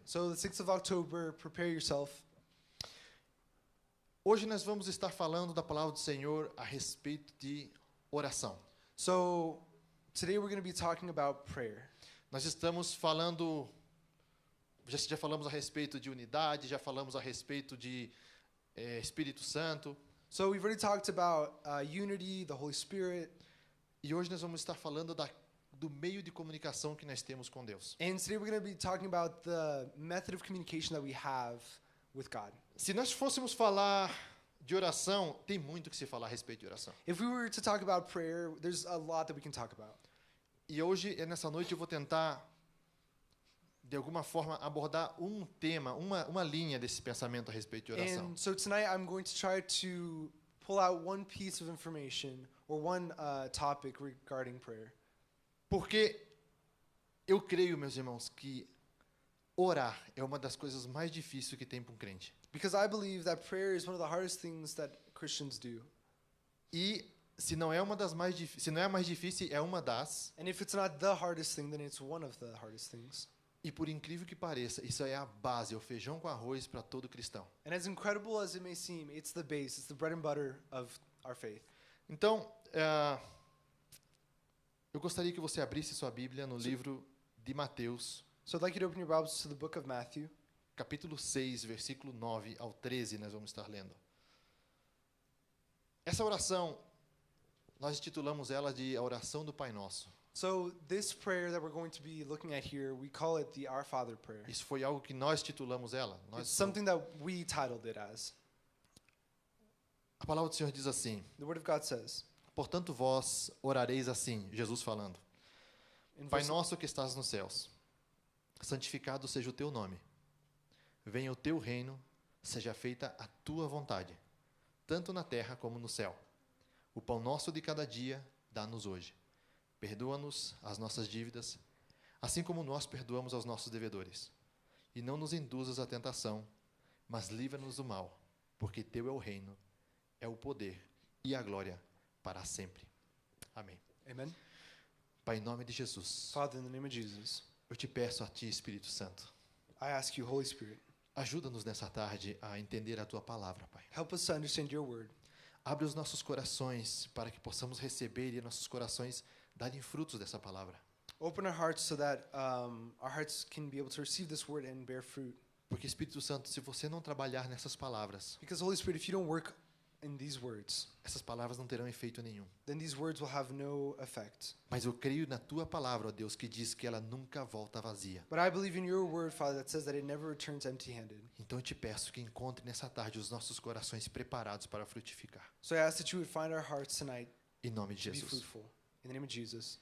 So the 6th of October, prepare yourself. Hoje nós vamos estar falando da palavra do Senhor a respeito de oração. So today we're going to be talking about prayer. Nós estamos falando, já falamos a respeito de unidade, já falamos a respeito de Espírito Santo. So we've already talked about unity, the Holy Spirit, E hoje nós vamos estar falando do meio de comunicação que nós temos com Deus. and today we're going to be talking about the method of communication that we have with God. Se nós fôssemos falar de oração, tem muito que se falar a respeito de oração. If we were to talk about prayer, there's a lot that we can talk about. E hoje, nessa noite, eu vou tentar, de alguma forma, abordar um tema, uma linha desse pensamento a respeito de oração. And so tonight I'm going to try to pull out one piece of information or one topic regarding prayer. Porque eu creio, meus irmãos, que orar é uma das coisas mais difíceis que tem para um crente. Because I believe that prayer is one of the hardest things that Christians do. E se não é uma das mais se não é a mais difícil, é uma das. And if it's not the hardest thing, then it's one of the hardest things. E por incrível que pareça, isso é a base, é o feijão com arroz para todo cristão. And as incredible as it may seem, it's the base, it's the bread and butter of our faith. Então, eu gostaria que você abrisse sua Bíblia no livro de Mateus, So I'd like you to open your Bibles to the book of Matthew, capítulo 6, versículo 9 ao 13, nós vamos estar lendo. Essa oração, nós intitulamos ela de a oração do Pai Nosso. So this prayer that we're going to be looking at here, we call it the Our Father prayer. Isso foi algo que nós titulamos ela. It's something that we titled it as. A palavra do Senhor diz assim: The Word of God says, portanto vós orareis assim, Jesus falando. in Pai verse, nosso que estás nos céus, santificado seja o teu nome. Venha o teu reino, seja feita a tua vontade, tanto na terra como no céu. O pão nosso de cada dia dá-nos hoje. Perdoa-nos as nossas dívidas, assim como nós perdoamos aos nossos devedores. E não nos induzas à tentação, mas livra-nos do mal, porque teu é o reino, é o poder e a glória para sempre. Amém. Amen. Pai, em nome de Jesus, Father, in the name of Jesus, eu te peço a ti, Espírito Santo, I ask you, Holy Spirit, ajuda-nos nessa tarde a entender a tua palavra, Pai. help us to understand your word. Abre os nossos corações para que possamos receber e nossos corações darem frutos dessa palavra. Open our hearts so that our hearts can be able to receive this word and bear fruit. Porque, Espírito Santo, se você não trabalhar nessas palavras, Because Holy Spirit, if you don't work in these words, essas palavras não terão efeito nenhum. then these words will have no effect. Mas eu creio na tua palavra, ó Deus, que diz que ela nunca volta vazia. But I believe in your word, Father, that says that it never returns empty-handed. Então eu te peço que encontre nessa tarde os nossos corações preparados para frutificar. So I ask that you would find our hearts tonight Em nome de to be Jesus. fruitful. In the name of Jesus.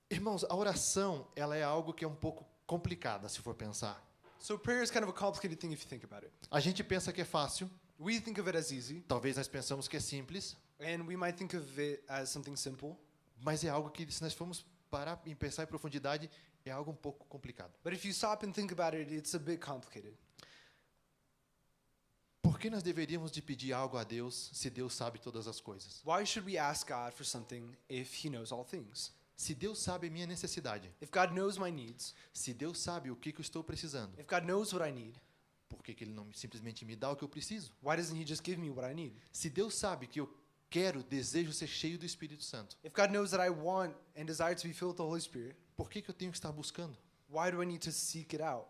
Irmãos, a oração, ela é algo que é um pouco complicada, se for pensar. So prayer is kind of a complicated thing if you think about it. A gente pensa que é fácil, We think of it as easy, talvez nós pensamos que é simples, and we might think of it as something simple. mas é algo que, se nós formos parar e pensar em profundidade, é algo um pouco complicado. But if you stop and think about it, it's a bit complicated. Por que nós deveríamos de pedir algo a Deus se Deus sabe todas as coisas? Why should we ask God for something if He knows all things? Se Deus sabe a minha necessidade, If God knows my needs, se Deus sabe o que eu estou precisando, if God knows what I need, por que Ele não simplesmente me dá o que eu preciso? why doesn't He just give me what I need? Se Deus sabe que eu desejo ser cheio do Espírito Santo, If God knows that I want and desire to be filled with the Holy Spirit, por que eu tenho que estar buscando? why do I need to seek it out?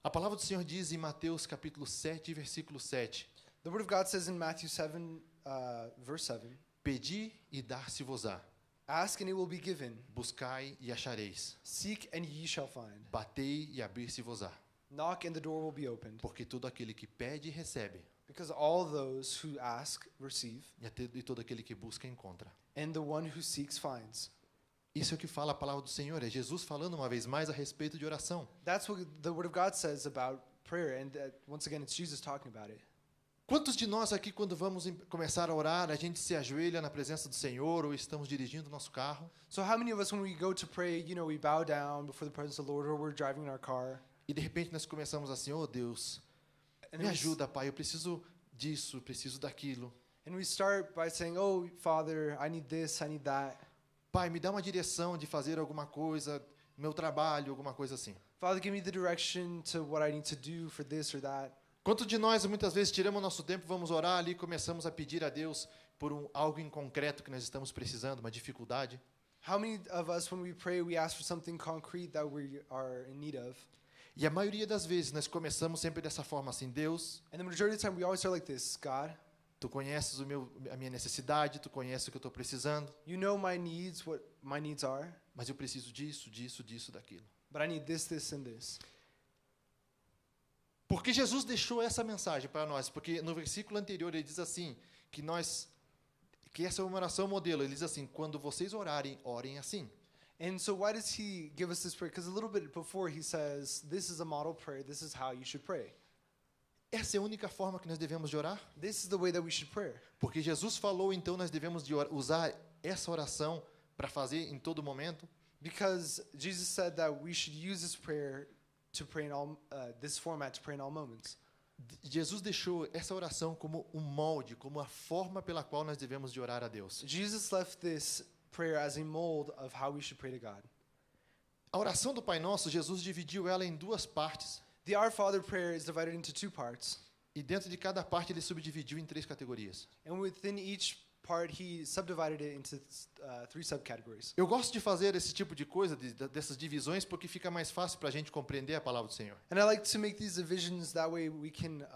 A palavra do Senhor diz em Mateus capítulo 7, versículo 7, The Word of God says in Matthew 7, verse 7, pedi e dar-se-vos-á, ask and it will be given, buscai e achareis, seek and ye shall find, batei e abrir-se-vos-á, knock and the door will be opened. porque todo aquele que pede recebe, Because all those who ask receive, e todo aquele que busca encontra. and the one who seeks finds. Isso é o que fala a palavra do Senhor, é Jesus falando uma vez mais a respeito de oração. That's what the Word of God says about prayer, and once again, it's Jesus talking about it. Quantos de nós aqui, quando vamos começar a orar, a gente se ajoelha na presença do Senhor ou estamos dirigindo o nosso carro So how many of us, when we go to pray, we bow down before the presence of the Lord, or we're driving in our car, e de repente nós começamos assim, oh Deus, and me we, ajuda, Pai, eu preciso disso, eu preciso daquilo. and we start by saying, oh, Father, I need this, I need that. Pai, me dá uma direção de fazer alguma coisa, meu trabalho, alguma coisa assim. Father, give me the direction to what I need to do for this or that. Quantos de nós muitas vezes tiramos nosso tempo, vamos orar ali e começamos a pedir a Deus por algo em concreto que nós estamos precisando, uma dificuldade? How many of us, when we pray, we ask for something concrete that we are in need of? E a maioria das vezes nós começamos sempre dessa forma assim: Deus, And the majority of the time, we always start like this: God, tu conheces a minha necessidade, tu conheces o que eu estou precisando, you know my needs, what my needs are, mas eu preciso disso, disso, disso, daquilo. but I need this, this, and this. Porque Jesus deixou essa mensagem para nós, porque no versículo anterior ele diz assim, que essa é uma oração modelo, ele diz assim: quando vocês orarem, orem assim. And so why does he give us this prayer? Because a little bit before he says, this is a model prayer, this is how you should pray. Essa é a única forma que nós devemos de orar? This is the way that we should pray. Porque Jesus falou, então nós devemos de usar essa oração para fazer em todo momento? Because Jesus said that we should use this prayer to pray in all, this format to pray in all moments. Jesus deixou essa oração como um molde, como a forma pela qual nós devemos de orar a Deus. Jesus left this prayer as a mold of how we should pray to God. A oração do Pai Nosso, Jesus dividiu ela em duas partes. The Our Father prayer is divided into two parts. E dentro de cada parte ele subdividiu em 3 categorias. And within each part, he subdivided it into 3 subcategories. Eu gosto de fazer esse tipo de coisa, dessas divisões, porque fica mais fácil para a gente compreender a palavra do Senhor. And I like to make these divisions, that way we can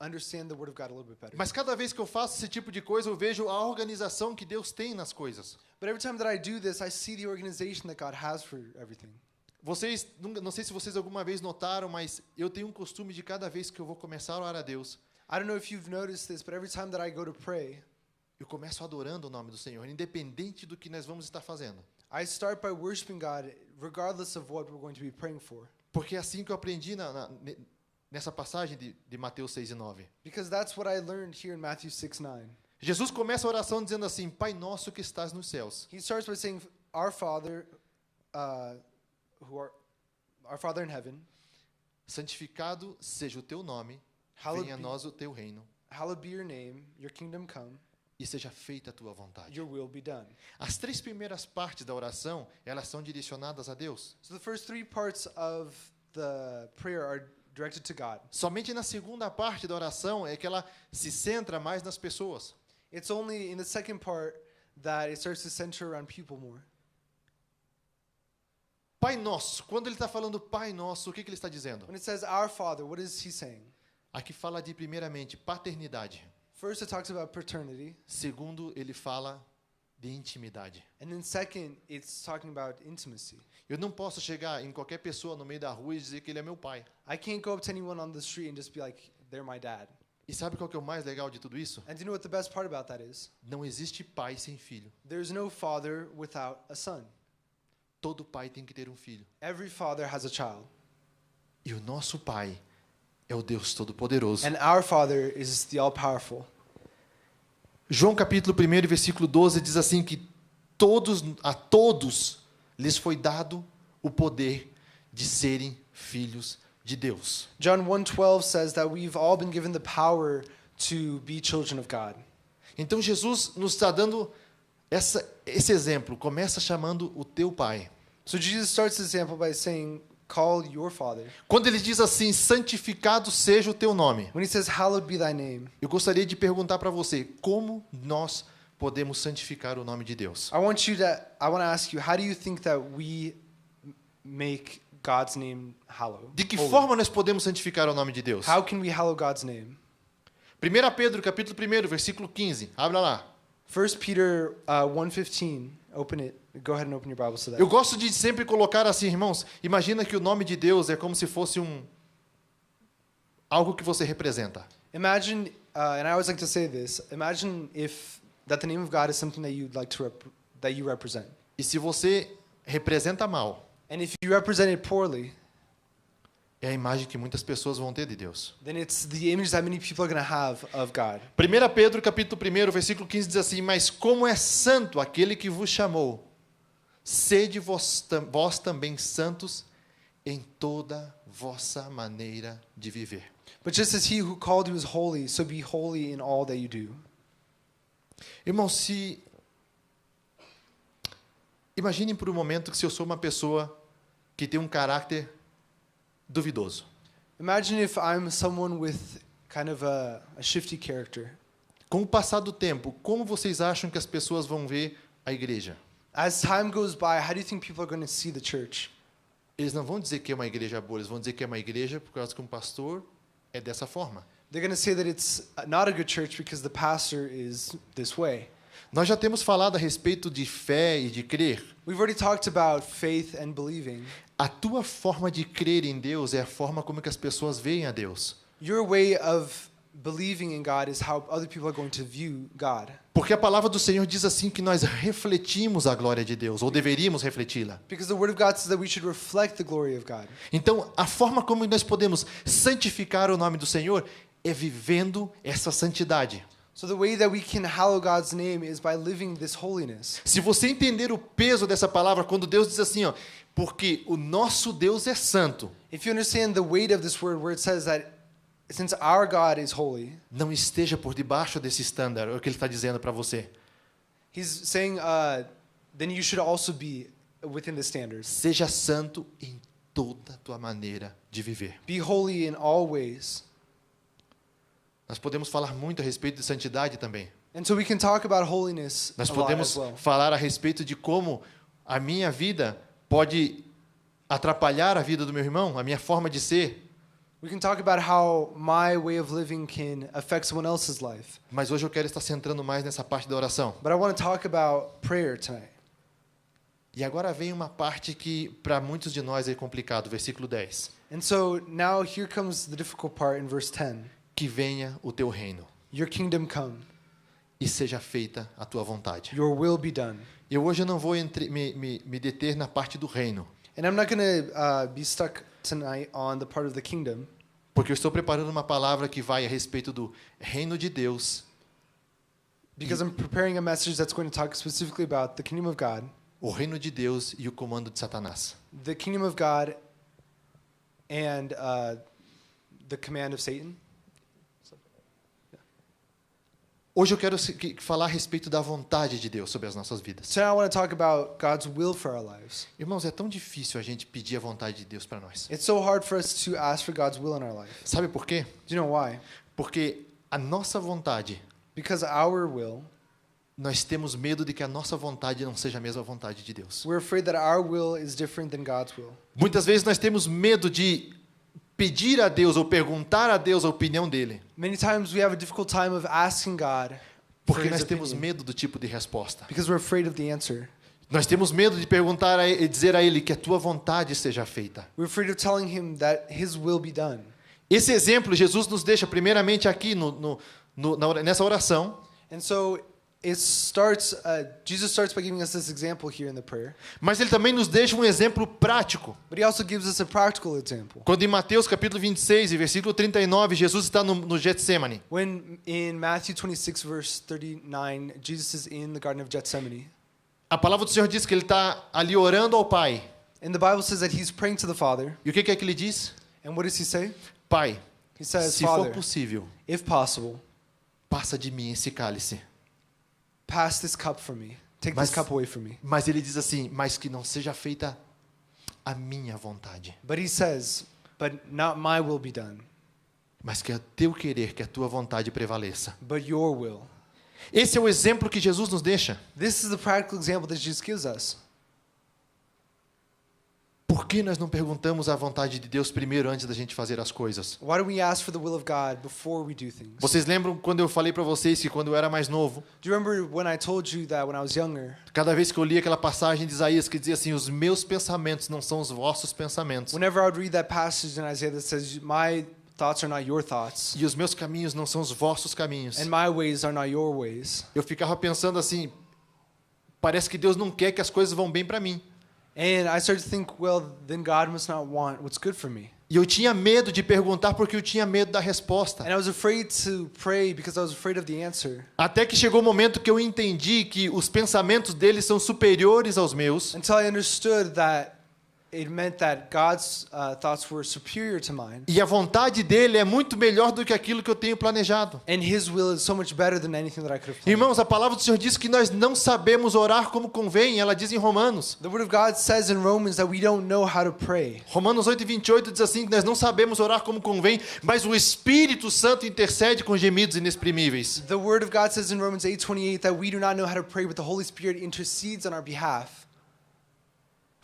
understand the Word of God a little bit better. Mas cada vez que eu faço esse tipo de coisa, eu vejo a organização que Deus tem nas coisas. But every time that I do this, I see the organization that God has for everything. Vocês, não sei se vocês alguma vez notaram, mas eu tenho um costume de cada vez que eu vou começar a orar a Deus, I don't know if you've noticed this, but every time that I go to pray, eu começo adorando o nome do Senhor, independente do que nós vamos estar fazendo. I start by worshiping God regardless of what we're going to be praying for. Porque é assim que eu aprendi nessa passagem de Mateus 6 e 9. Because that's what I learned here in Matthew 6:9. Jesus começa a oração dizendo assim: Pai nosso que estás nos céus. He starts by saying, Our Father, our Father in heaven, Santificado seja o teu nome, hallowed venha a be, nós o teu reino, hallowed be your name, your kingdom come, e seja feita a tua vontade. your will be done. As 3 primeiras partes da oração, elas são direcionadas a Deus. So the first 3 parts of the prayer are directed to God. Somente na segunda parte da oração é que ela se centra mais nas pessoas. It's only in the second part that it starts to center around people more. Pai Nosso, quando ele está falando Pai Nosso, o que ele está dizendo? When it says Our Father, what is he saying? Aqui fala de, primeiramente, paternidade. First, it talks about paternity. Segundo, ele fala de intimidade. And then second, it's talking about intimacy. Eu não posso chegar em qualquer pessoa no meio da rua e dizer que ele é meu pai. I can't go up to anyone on the street and just be like, they're my dad. E sabe qual que é o mais legal de tudo isso? And do you know what the best part about that is? Não existe pai sem filho. There's no father without a son. Todo pai tem que ter um filho. Every father has a child. E o nosso pai é o Deus Todo-Poderoso. And our Father is the all-powerful. João capítulo 1, versículo 12 diz assim que a todos lhes foi dado o poder de serem filhos de Deus. John 1:12 says that we've all been given the power to be children of God. Então Jesus nos está dando esse exemplo. Começa chamando o teu pai. So Jesus starts this example by saying, call your father. Quando ele diz assim, santificado seja o teu nome. When he says, hallowed be thy name, Eu gostaria de perguntar para você, como nós podemos santificar o nome de Deus? I want to ask you, how do you think that we make God's name hallowed? De que Holy? forma nós podemos santificar o nome de Deus? How can we hallow God's name? 1 Pedro capítulo 1, versículo 15. Abra lá. 1 Peter 1:15. Open it. Go ahead and open your Bibles to that. Eu gosto de sempre colocar assim, irmãos, imagina que o nome de Deus é como se fosse algo que você representa. Imagine, and I always like to say this, imagine if that the name of God is something that you'd like to that you represent. E se você representa mal, And if you represent it poorly, é a imagem que muitas pessoas vão ter de Deus. then it's the image that many people are going to have of God. 1 Pedro capítulo 1, versículo 15 diz assim: Mas como é santo aquele que vos chamou, sede vós também santos em toda vossa maneira de viver. But just as he who called you is holy, so be holy in all that you do. Irmão, imaginem por um momento que se eu sou uma pessoa que tem um caráter duvidoso. Imagine if I'm someone with kind of a shifty character. Com o passar do tempo, como vocês acham que as pessoas vão ver a igreja? As time goes by, how do you think people are going to see the church? Eles não vão dizer que é uma igreja boa, eles vão dizer que é uma igreja por causa que um pastor é dessa forma. They're going to say that it's not a good church because the pastor is this way. Nós já temos falado a respeito de fé e de crer. We've already talked about faith and believing. A tua forma de crer em Deus é a forma como que as pessoas veem a Deus. Your way of believing in God is how other people are going to view God. Porque a palavra do Senhor diz assim que nós refletimos a glória de Deus, ou deveríamos refleti-la. Because the Word of God says that we should reflect the glory of God. Então, a forma como nós podemos santificar o nome do Senhor é vivendo essa santidade. So the way that we can hallow God's name is by living this holiness. Se você entender o peso dessa palavra, quando Deus diz assim, ó, porque o nosso Deus é santo, If you understand the weight of this word where it says that since our God is holy, não esteja por debaixo desse estándar, é o que ele está dizendo para você. he's saying then you should also be within the standards. Seja santo em toda a tua maneira de viver. Be holy in all ways. Nós podemos falar muito a respeito de santidade também. And so we can talk about holiness Nós a lot podemos as well. falar a respeito de como a minha vida pode atrapalhar a vida do meu irmão, a minha forma de ser. We can talk about how my way of living can affect someone else's life. Mas hoje eu quero estar centrando mais nessa parte da oração. But I want to talk about prayer tonight. E agora vem uma parte que para muitos de nós é complicado, versículo 10. And so now here comes the difficult part in verse 10. Que venha o teu reino Your kingdom come, e seja feita a tua vontade. your will be done. Eu hoje não vou me deter na parte do reino, And I'm not going to be stuck tonight on the part of the kingdom, porque eu estou preparando uma palavra que vai a respeito do reino de Deus, because I'm preparing a message that's going to talk specifically about the kingdom of God, o reino de Deus e o comando de Satanás. the kingdom of God, and the command of Satan. Hoje eu quero falar a respeito da vontade de Deus sobre as nossas vidas. So now I want to talk about God's will for our lives. Irmãos, é tão difícil a gente pedir a vontade de Deus para nós. It's so hard for us to ask for God's will in our life. Sabe por quê? Do you know why? Porque a nossa vontade, Because our will, nós temos medo de que a nossa vontade não seja a mesma vontade de Deus. we're afraid that our will is different than God's will. Muitas vezes nós temos medo de pedir a Deus ou perguntar a Deus a opinião dele, Many times we have a difficult time of asking God for porque his nós temos opinion, medo do tipo de resposta. because we're afraid of the answer. Nós temos medo de perguntar e dizer a ele que a tua vontade seja feita. We're afraid of telling him that his will be done. Esse exemplo Jesus nos deixa primeiramente aqui nessa oração. And so it starts, Jesus starts by giving us this example here in the prayer, Mas ele também nos deixa um exemplo prático. but he also gives us a practical example. Quando em Mateus capítulo 26 e versículo 39, Jesus está no Getsemane. When in Matthew 26, verse 39, Jesus is in the Garden of Gethsemane, A palavra do Senhor diz que ele está ali orando ao Pai. and the Bible says that he's praying to the Father, E o que é que ele diz? and what does he say? Pai, He says, se for Father, possível, if possible, passa de mim esse cálice. pass this cup from me. Take Mas- this cup away from me. Mas ele diz assim, mas que não seja feita a minha vontade, But he says, but not my will be done, mas que é teu querer, que a tua vontade prevaleça. but your will. Esse é o exemplo que Jesus nos deixa. This is the practical example that Jesus gives us. Por que nós não perguntamos a vontade de Deus primeiro antes da gente fazer as coisas? Why do we ask for the will of God before we do things? Vocês lembram quando eu falei para vocês que quando eu era mais novo, Do you remember when I told you that when I was younger, cada vez que eu li aquela passagem de Isaías que dizia assim, os meus pensamentos não são os vossos pensamentos, whenever I would read that passage in Isaiah that says, my thoughts are not your thoughts, e os meus caminhos não são os vossos caminhos, and my ways are not your ways. eu ficava pensando assim, parece que Deus não quer que as coisas vão bem para mim. And I started to think, well, then God must not want what's good for me. E eu tinha medo de perguntar porque eu tinha medo da resposta. And I was afraid to pray because I was afraid of the answer. Até que chegou o momento que eu entendi que os pensamentos dele são superiores aos meus Until I understood that it meant that God's thoughts were superior to mine, E a vontade dele é muito melhor do que aquilo que eu tenho planejado. and His will is so much better than anything that I could have planned. Irmãos, a palavra do Senhor diz que nós não sabemos orar como convém. Ela diz em Romanos. The Word of God says in Romans that we don't know how to pray. Romanos 8:28 diz assim, que nós não sabemos orar como convém, mas o Espírito Santo intercede com gemidos inexprimíveis. The Word of God says in Romans 8:28 that we do not know how to pray, but the Holy Spirit intercedes on our behalf.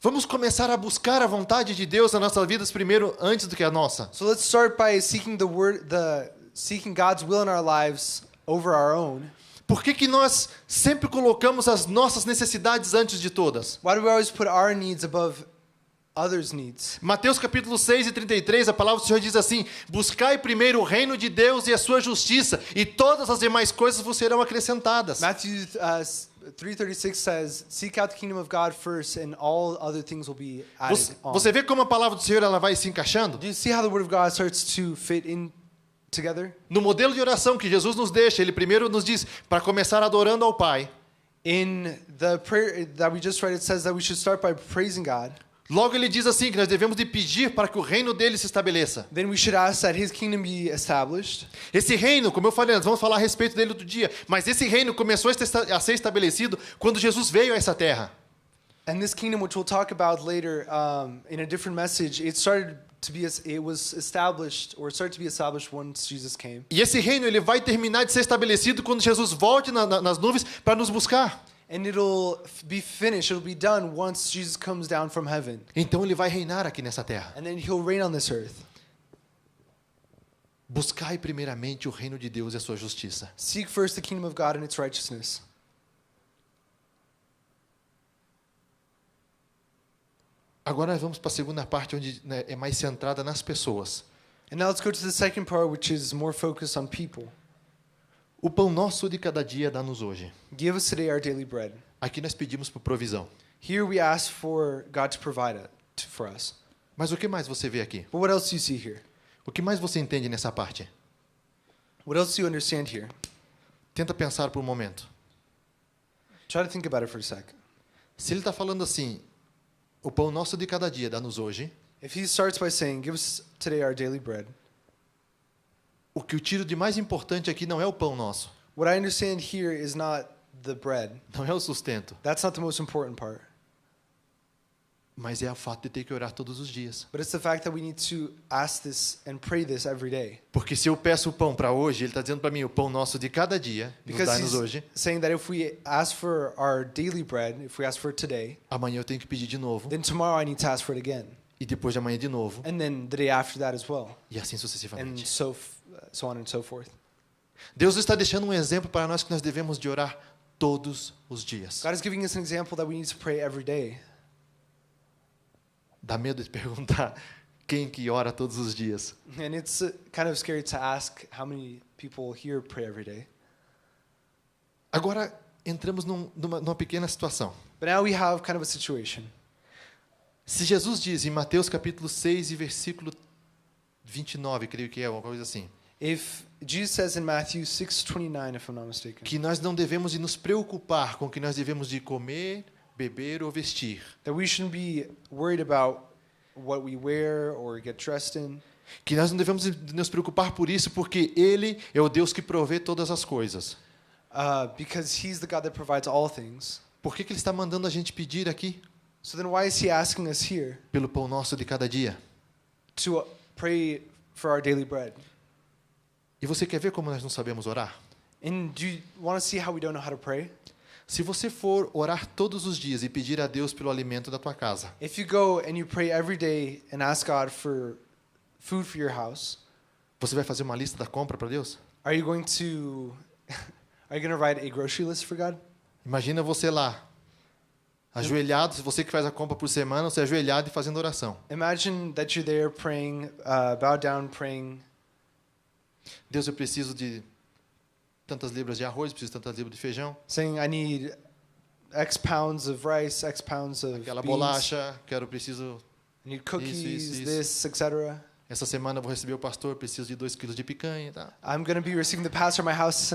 Vamos começar a buscar a vontade de Deus nas nossas vidas primeiro, antes do que a nossa. So let's start by seeking seeking God's will in our lives over our own. Por que que nós sempre colocamos as nossas necessidades antes de todas? Why do we always put our needs above others' needs? Mateus capítulo 6:33, a palavra do Senhor diz assim: buscai primeiro o reino de Deus e a sua justiça, e todas as demais coisas vos serão acrescentadas. Matthew 3:36 says, "Seek out the kingdom of God first, and all other things will be added on." Você vê como a palavra do Senhor ela vai se encaixando? Do you see how the Word of God starts to fit in together? No modelo de oração que Jesus nos deixa, ele primeiro nos diz para começar adorando ao Pai. In the prayer that we just read, it says that we should start by praising God. Logo ele diz assim que nós devemos de pedir para que o reino dele se estabeleça. Then we should ask that His kingdom be established. Esse reino, como eu falei, nós vamos falar a respeito dele outro dia, mas esse reino começou a ser estabelecido quando Jesus veio a essa terra. And this kingdom, which we'll talk about later in a different message, it started to be established once Jesus came. E esse reino ele vai terminar de ser estabelecido quando Jesus volte nas nuvens para nos buscar. And it'll be finished, it'll be done once Jesus comes down from heaven. Então ele vai reinar aqui nessa terra. And then He'll reign on this earth. Buscai primeiramente o reino de Deus e a sua justiça. Seek first the kingdom of God and its righteousness. Agora nós vamos para a segunda parte, onde é mais centrada nas pessoas. And now let's go to the second part, which is more focused on people. O pão nosso de cada dia dá-nos hoje. Give us today our daily bread. Aqui nós pedimos por provisão. Here we ask for God to provide it for us. Mas o que mais você vê aqui? But what else do you see here? O que mais você entende nessa parte? What else do you understand here? Tenta pensar por um momento. Try to think about it for a sec. Se ele está falando assim, o pão nosso de cada dia dá-nos hoje, If He starts by saying, "Give us today our daily bread," o que eu tiro de mais importante aqui não é o pão nosso, what I understand here is not the bread. não é o sustento, That's not the most important part. mas é o fato de ter que orar todos os dias. But it's the fact that we need to ask this and pray this every day. Porque se eu peço o pão para hoje, ele está dizendo para mim, o pão nosso de cada dia, nos Because dá-nos He's hoje, saying that if we ask for our daily bread, if we ask for it today, amanhã eu tenho que pedir de novo, then tomorrow I need to ask for it again. e depois de amanhã de novo, And then the day after that as well. e assim And sucessivamente. so on and so forth. Deus está deixando um exemplo para nós que nós devemos de orar todos os dias. God is giving us an example that we need to pray every day. Dá medo de perguntar quem que ora todos os dias. And it's kind of scary to ask how many people here pray every day. Agora, entramos numa pequena situação. But now we have kind of a situation. Se Jesus diz em Mateus capítulo 6 e versículo 29, creio que é uma coisa assim, If Jesus says in Matthew 6:29, if I'm not mistaken, que nós não devemos de nos preocupar com o que nós devemos de comer, beber ou vestir, that we shouldn't be worried about what we wear or get dressed in, que nós não devemos de nos preocupar por isso, porque Ele é o Deus que provê todas as coisas. because He's the God that provides all things. Por que que Ele está mandando a gente pedir aqui So then why is He asking us here pelo pão nosso de cada dia? to pray for our daily bread? E você quer ver como nós não sabemos orar? And do you want to see how we don't know how to pray? Se você for orar todos os dias e pedir a Deus pelo alimento da tua casa, If you go and you pray every day and ask God for food for your house, você vai fazer uma lista da compra para Deus? are you going to write a grocery list for God? Imagina você lá, ajoelhado, você que faz a compra por semana, você ajoelhado e fazendo oração. Imagine that you're there praying, bow down praying. Deus, eu preciso de tantas libras de arroz, preciso de tantas libras de feijão, Saying, I need X pounds of rice, X pounds of aquela beans, bolacha, preciso. I need cookies, isso. this, etc. Essa semana eu vou receber o pastor, preciso de 2 quilos de picanha, tá? I'm going to be receiving the pastor at my house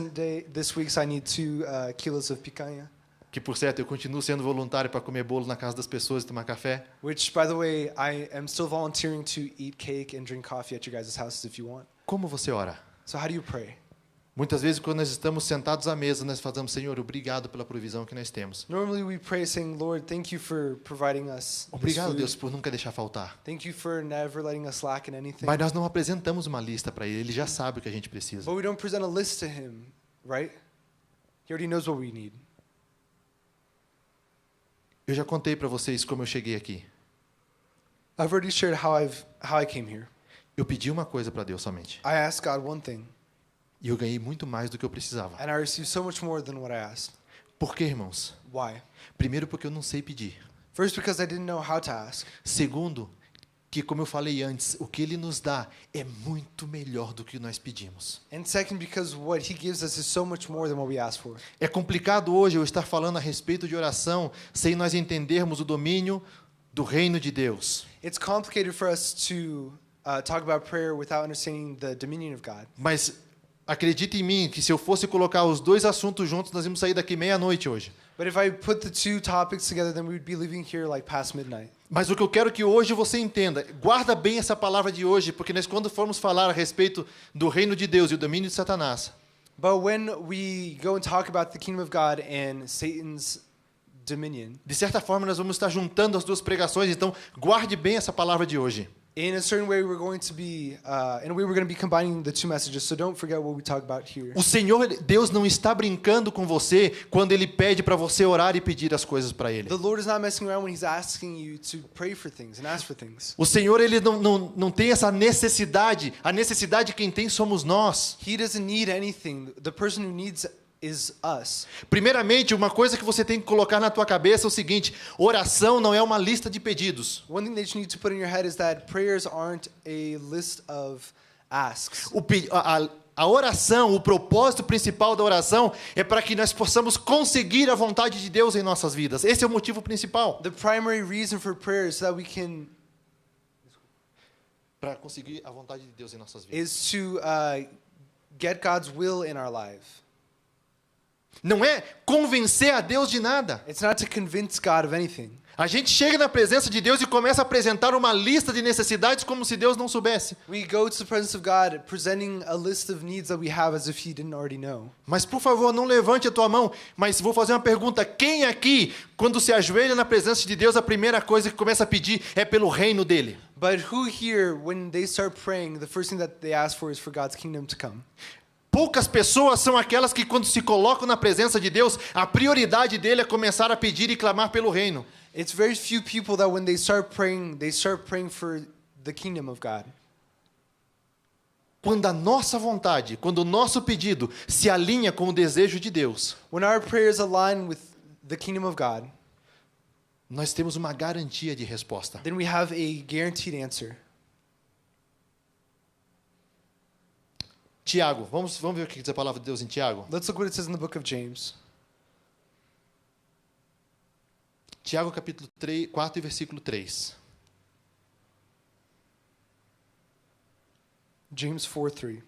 this week, so I need 2 kilos of picanha. que por certo eu continuo sendo voluntário para comer bolo na casa das pessoas e tomar café. which, by the way, I am still volunteering to eat cake and drink coffee at your guys' houses if you want. Como você ora? So how do you pray? Muitas vezes, quando nós estamos sentados à mesa, nós falamos, Senhor, obrigado pela provisão que nós temos. Normally we pray saying, Lord, thank you for providing us this Obrigado, food. Deus, por nunca deixar faltar. Thank you for never letting us lack in anything. Mas nós não apresentamos uma lista para Ele, Ele já sabe o que a gente precisa. But we don't present a list to him, right? He already knows what we need. Eu já contei para vocês como eu cheguei aqui. I've already shared how I came here. Eu pedi uma coisa para Deus somente. I asked God one thing, E eu ganhei muito mais do que eu precisava. and I received so much more than what I asked. Por quê, irmãos? Why? Primeiro, porque eu não sei pedir. First, because I didn't know how to ask. Segundo, que como eu falei antes, o que Ele nos dá é muito melhor do que nós pedimos. And second, because what he gives us is so much more than what we ask for. É complicado hoje eu estar falando a respeito de oração sem nós entendermos o domínio do reino de Deus. It's complicated for us to talk about prayer without understanding the dominion of God. Mas acredite em mim que se eu fosse colocar os dois assuntos juntos, nós íamos sair daqui meia-noite hoje. But if I put the two topics together, then we would be leaving here like past midnight. Mas o que eu quero que hoje você entenda, guarda bem essa palavra de hoje, porque nós quando formos falar a respeito do reino de Deus e o domínio de Satanás, But when we go and talk about the kingdom of God and Satan's dominion, de certa forma nós vamos estar juntando as duas pregações, então guarde bem essa palavra de hoje. in a certain way, we're going to be combining the two messages. So don't forget what we talk about here. O Senhor, Deus não está brincando com você quando Ele pede para você orar e pedir as coisas para Ele. The Lord is not messing around when He's asking you to pray for things and ask for things. O Senhor, Ele não tem essa necessidade. A necessidade quem tem somos nós. He doesn't need anything. The person who needs is us. Primeiramente, uma coisa que você tem que colocar na tua cabeça é o seguinte: oração não é uma lista de pedidos. One thing that you need to put in your head is that prayers aren't a list of asks. A oração, o propósito principal da oração é para que nós possamos conseguir a vontade de Deus em nossas vidas. Esse é o motivo principal. The primary reason for prayer is so that we can Para conseguir a vontade de Deus em nossas vidas. is to get God's will in our life. Não é convencer a Deus de nada. It's not to convince God of anything. A gente chega na presença de Deus e começa a apresentar uma lista de necessidades como se Deus não soubesse. We go to the presence of God presenting a list of needs that we have as if He didn't already know. Mas, por favor, não levante a tua mão. Mas vou fazer uma pergunta. Quem aqui, quando se ajoelha na presença de Deus, a primeira coisa que começa a pedir é pelo reino dele? But who here, when they start praying, the first thing that they ask for is for God's kingdom to come? Poucas pessoas são aquelas que, quando se colocam na presença de Deus, a prioridade dele é começar a pedir e clamar pelo reino. It's very few people that when they start praying for the kingdom of God. Quando a nossa vontade, quando o nosso pedido se alinha com o desejo de Deus, When our prayers align with the kingdom of God, nós temos uma garantia de resposta. then we have a guaranteed answer. Tiago, vamos ver o que diz a palavra de Deus em Tiago? Let's look what it says in the book of James. Tiago capítulo 4 e versículo 3. James 4:3.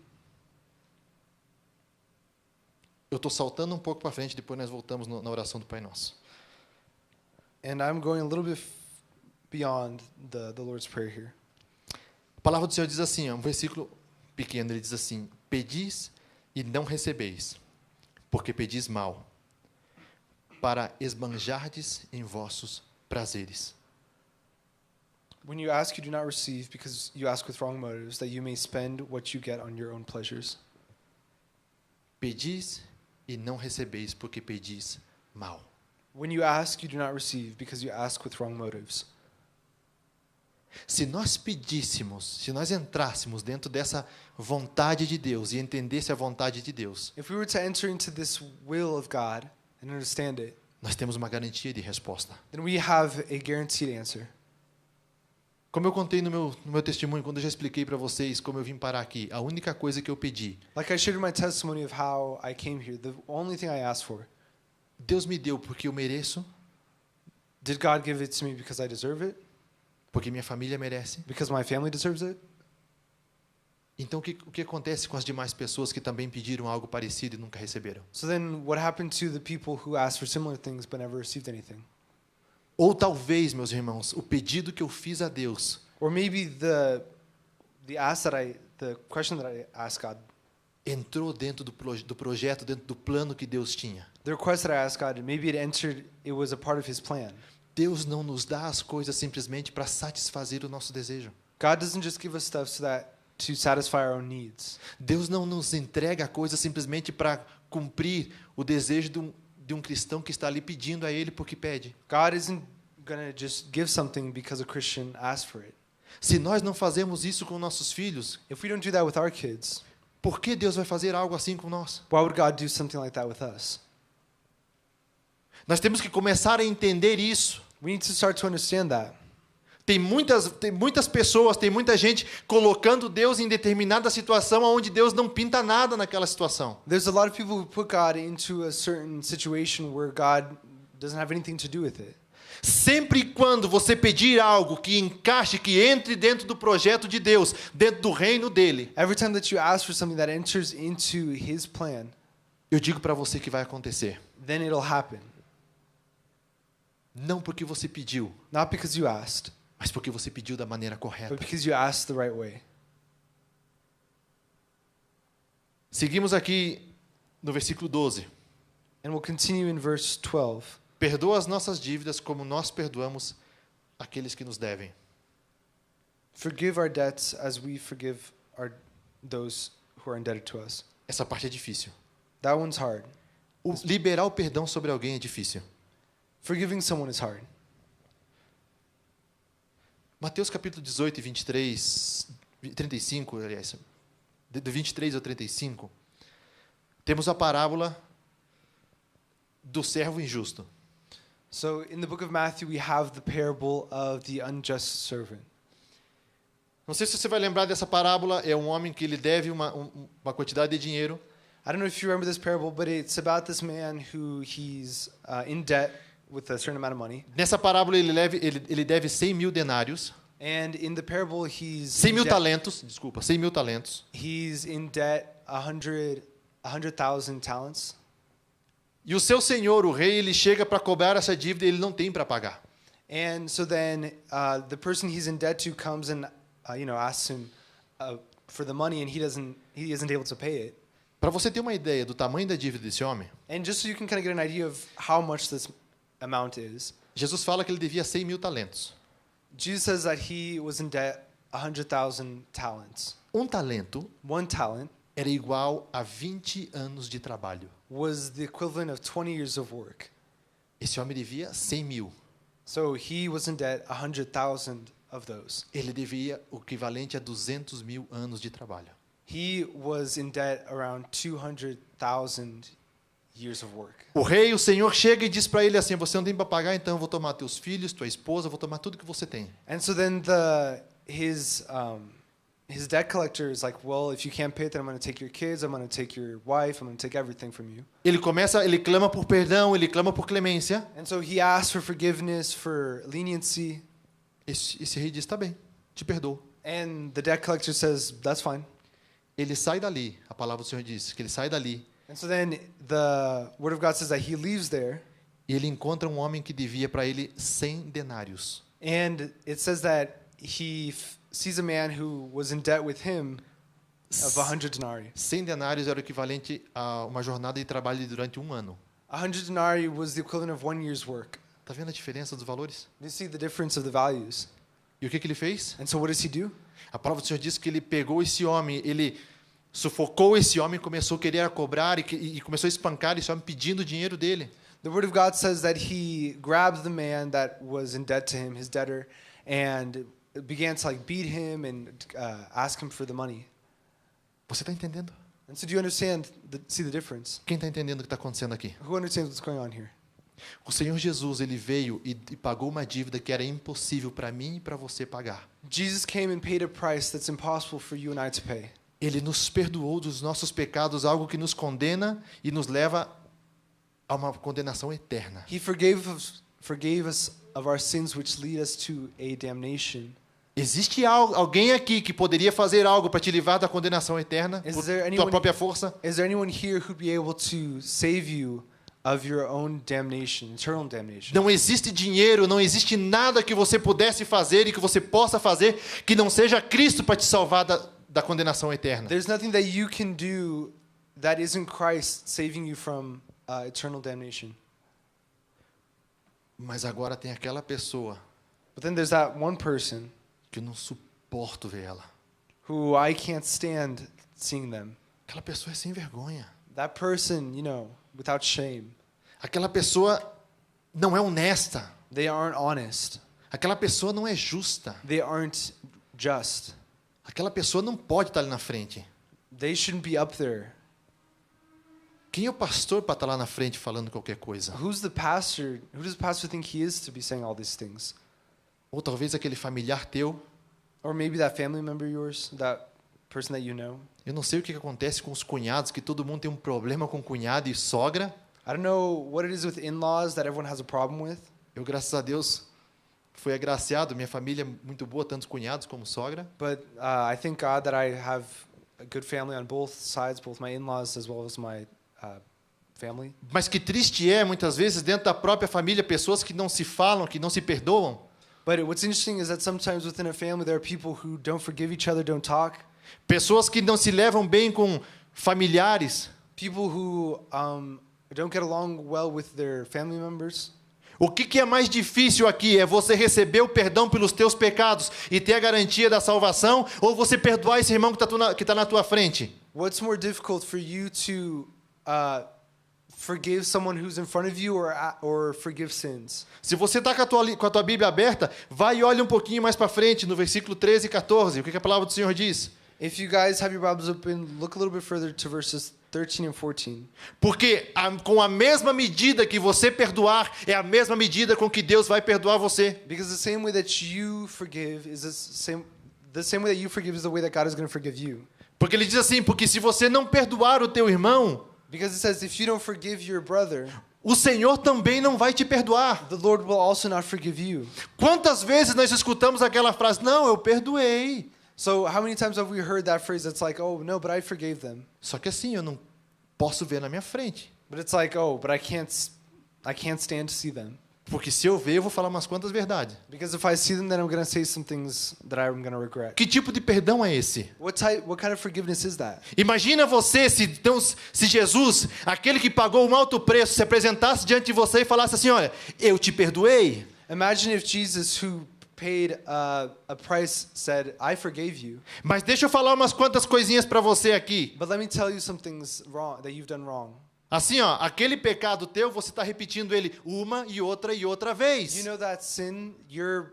Eu estou saltando um pouco para frente, depois nós voltamos na oração do Pai Nosso. And I'm going a little bit beyond the Lord's Prayer here. A palavra do Senhor diz assim, um versículo pequeno, ele diz assim: pedis e não recebeis, porque pedis mal, para esbanjardes em vossos prazeres. When you ask, you do not receive, because you ask with wrong motives, that you may spend what you get on your own pleasures. Pedis e não recebeis, porque pedis mal. When you ask, you do not receive, because you ask with wrong motives. Se nós pedíssemos, se nós entrássemos dentro dessa vontade de Deus e entendesse a vontade de Deus, If we were to enter into this will of God and understand it, nós temos uma garantia de resposta. then we have a guaranteed answer. Como eu contei no meu testemunho, quando eu já expliquei para vocês como eu vim parar aqui, a única coisa que eu pedi, Like I shared in my testimony of how I came here, the only thing I asked for, Deus me deu porque eu mereço, did God give it to me because I deserve it? porque minha família merece, Because my family deserves it? Então, o que acontece com as demais pessoas que também pediram algo parecido e nunca receberam? So then what happened to the people who asked for similar things but never received anything? Ou talvez, meus irmãos, o pedido que eu fiz a Deus Or maybe the question that I asked God, entrou dentro do projeto, dentro do plano que Deus tinha. the request that I asked God, maybe it was a part of His plan. Deus não nos dá as coisas simplesmente para satisfazer o nosso desejo. God doesn't just give us stuff to satisfy our own needs. Deus não nos entrega a coisa simplesmente para cumprir o desejo de um cristão que está ali pedindo a Ele porque pede. God isn't gonna just give something because a Christian asked for it. Se nós não fazemos isso com nossos filhos, If we don't do that with our kids, por que Deus vai fazer algo assim com nós? why would God do something like that with us? Nós temos que começar a entender isso. We need to start to understand that. Tem muitas pessoas, tem muita gente colocando Deus em determinada situação onde Deus não pinta nada naquela situação. There's a lot of people who put God into a certain situation where God doesn't have anything to do with it. Sempre e quando você pedir algo que encaixe, que entre dentro do projeto de Deus, dentro do reino dele, Every time that you ask for something that enters into His plan, eu digo para você que vai acontecer. then it'll happen. Não porque você pediu, Not because you asked, mas porque você pediu da maneira correta. but because you asked the right way. Seguimos aqui no versículo 12. And we'll continue in verse 12. Perdoa as nossas dívidas como nós perdoamos aqueles que nos devem. Forgive our debts as we forgive those who are indebted to us. Essa parte é difícil. That one's hard. Liberar o perdão sobre alguém é difícil. Forgiving someone is hard. Mateus capítulo 18 e 35, aliás, do 23 ao 35, temos a parábola do servo injusto. So in the book of Matthew, we have the parable of the unjust servant. Não sei se você vai lembrar dessa parábola, é um homem que ele deve uma quantidade de dinheiro. I don't know if you remember this parable, but it's about this man who he's in debt with a certain amount of money. Nessa parábola ele deve 100 mil denários, And in the parable, 100 mil talentos, desculpa, 100 mil talentos. he's in debt 100,000 talents. E o seu senhor, o rei, ele chega para cobrar essa dívida e ele não tem para pagar. And so then the person he's in debt to comes and asks him for the money, and he isn't able to pay it. Para você ter uma ideia do tamanho da dívida desse homem, And just so you can kind of get an idea of how much this amount is, Jesus fala que ele devia 100 mil talentos. Jesus says that he was in debt 100,000 talents. Um talento One talent era igual a 20 anos de trabalho. was the equivalent of 20 years of work. Esse homem devia 100 mil. So he was in debt 100,000 of those. Ele devia o equivalente a 200 mil anos de trabalho. He was in debt around 200,000 years of work. O rei, o senhor, chega e diz para ele assim: você não tem para pagar, então eu vou tomar teus filhos, tua esposa, vou tomar tudo que você tem. And so then his debt collector is like, well, if you can't pay it, then I'm going to take your kids, I'm going to take your wife, I'm going to take everything from you. Ele clama por perdão, ele clama por clemência. And so he asks for forgiveness, for leniency, Esse rei diz: tá bem, te perdoo. and the debt collector says, that's fine. Ele sai dali, a palavra do Senhor diz que ele sai dali And so then the word of God says that he leaves there, e ele encontra um homem que devia para ele 100 denários. and it says that he sees a man who was in debt with him of 100 denarii. 100 denários era o equivalente a uma jornada de trabalho durante um ano. 100 denarii was the equivalent of 1 year's work. Tá vendo a diferença dos valores? Do you see the difference of the values? E o que ele fez? And so what does he do? A palavra do Senhor diz que ele pegou esse homem, ele sufocou esse homem, começou a querer cobrar e começou a espancar esse homem pedindo o dinheiro dele. The word of God says that he grabbed the man that was in debt to him, his debtor, and began to beat him and ask him for the money. Você está entendendo? And so do you understand, see the difference? Quem está entendendo o que está acontecendo aqui? Who understands what's going on here? O Senhor Jesus, ele veio e pagou uma dívida que era impossível para mim e para você pagar. Jesus came and paid a price that's impossible for you and I to pay. Ele nos perdoou dos nossos pecados, algo que nos condena e nos leva a uma condenação eterna. He forgave us of our sins, which lead us to a damnation. Existe alguém aqui que poderia fazer algo para te livrar da condenação eterna Is por there tua anyone- própria força? Is there anyone here who'd be able to save you of your own damnation, eternal damnation? Não existe dinheiro, não existe nada que você pudesse fazer e que você possa fazer que não seja Cristo para te salvar da condenação eterna. There's nothing that you can do that isn't Christ saving you from eternal damnation. Mas agora tem aquela pessoa But then there's that one person que eu não suporto ver ela. who I can't stand seeing them. Aquela pessoa é sem vergonha. That person, without shame. Aquela pessoa não é honesta. They aren't honest. Aquela pessoa não é justa. They aren't just. Aquela pessoa não pode estar ali na frente. They shouldn't be up there. Quem é o pastor para estar lá na frente falando qualquer coisa? Who's the pastor? Who does the pastor think he is to be saying all these things? Ou talvez aquele familiar teu. Or maybe that family member of yours, that person that you know. Eu não sei o que acontece com os cunhados, que todo mundo tem um problema com cunhado e sogra. I don't know what it is with in-laws that everyone has a problem with. Eu, graças a Deus, fui agraciado. Minha família é muito boa, tanto cunhados como sogra. But I thank God that I have a good family on both sides, both my in-laws as well as my family. Mas que triste é, muitas vezes, dentro da própria família, pessoas que não se falam, que não se perdoam. But what's interesting is that sometimes within a family there are people who don't forgive each other, don't talk. Pessoas que não se levam bem com familiares. People who don't get along well with their family members. O que é mais difícil aqui? É você receber o perdão pelos teus pecados e ter a garantia da salvação? Ou você perdoar esse irmão que está na tua frente? What's more difficult for you to forgive someone who's in front of you or forgive sins? Se você está com a tua Bíblia aberta, vai e olha um pouquinho mais para frente, no versículo 13 e 14. O que a palavra do Senhor diz? If you guys have your Bibles open, look a little bit further to verses 13 and 14. Porque com a mesma medida que você perdoar, é a mesma medida com que Deus vai perdoar você. Because the same way that you forgive is the same way that you forgive is the way that God is going to forgive you. Porque ele diz assim, porque se você não perdoar o teu irmão, Because it says if you don't forgive your brother, o Senhor também não vai te perdoar. the Lord will also not forgive you. Quantas vezes nós escutamos aquela frase, não, eu perdoei. So how many times have we heard that phrase that's like, oh, no, but I forgave them. Só que assim, eu não posso ver na minha frente. But it's like, oh, but I can't stand to see them. Porque se eu ver, eu vou falar umas quantas verdades. Because if I see them, then I'm going to say some things that I'm going to regret. Que tipo de perdão é esse? What kind of forgiveness is that? Imagina você, se Jesus, aquele que pagou um alto preço, se apresentasse diante de você e falasse assim, olha, eu te perdoei. Imagine if Jesus, who paid a price, said, I forgave you. Mas deixa eu falar umas quantas coisinhas para você aqui. But let me tell you some things wrong that you've done wrong. Assim, ó, aquele pecado teu, você está repetindo ele uma e outra vez. You know that sin, you're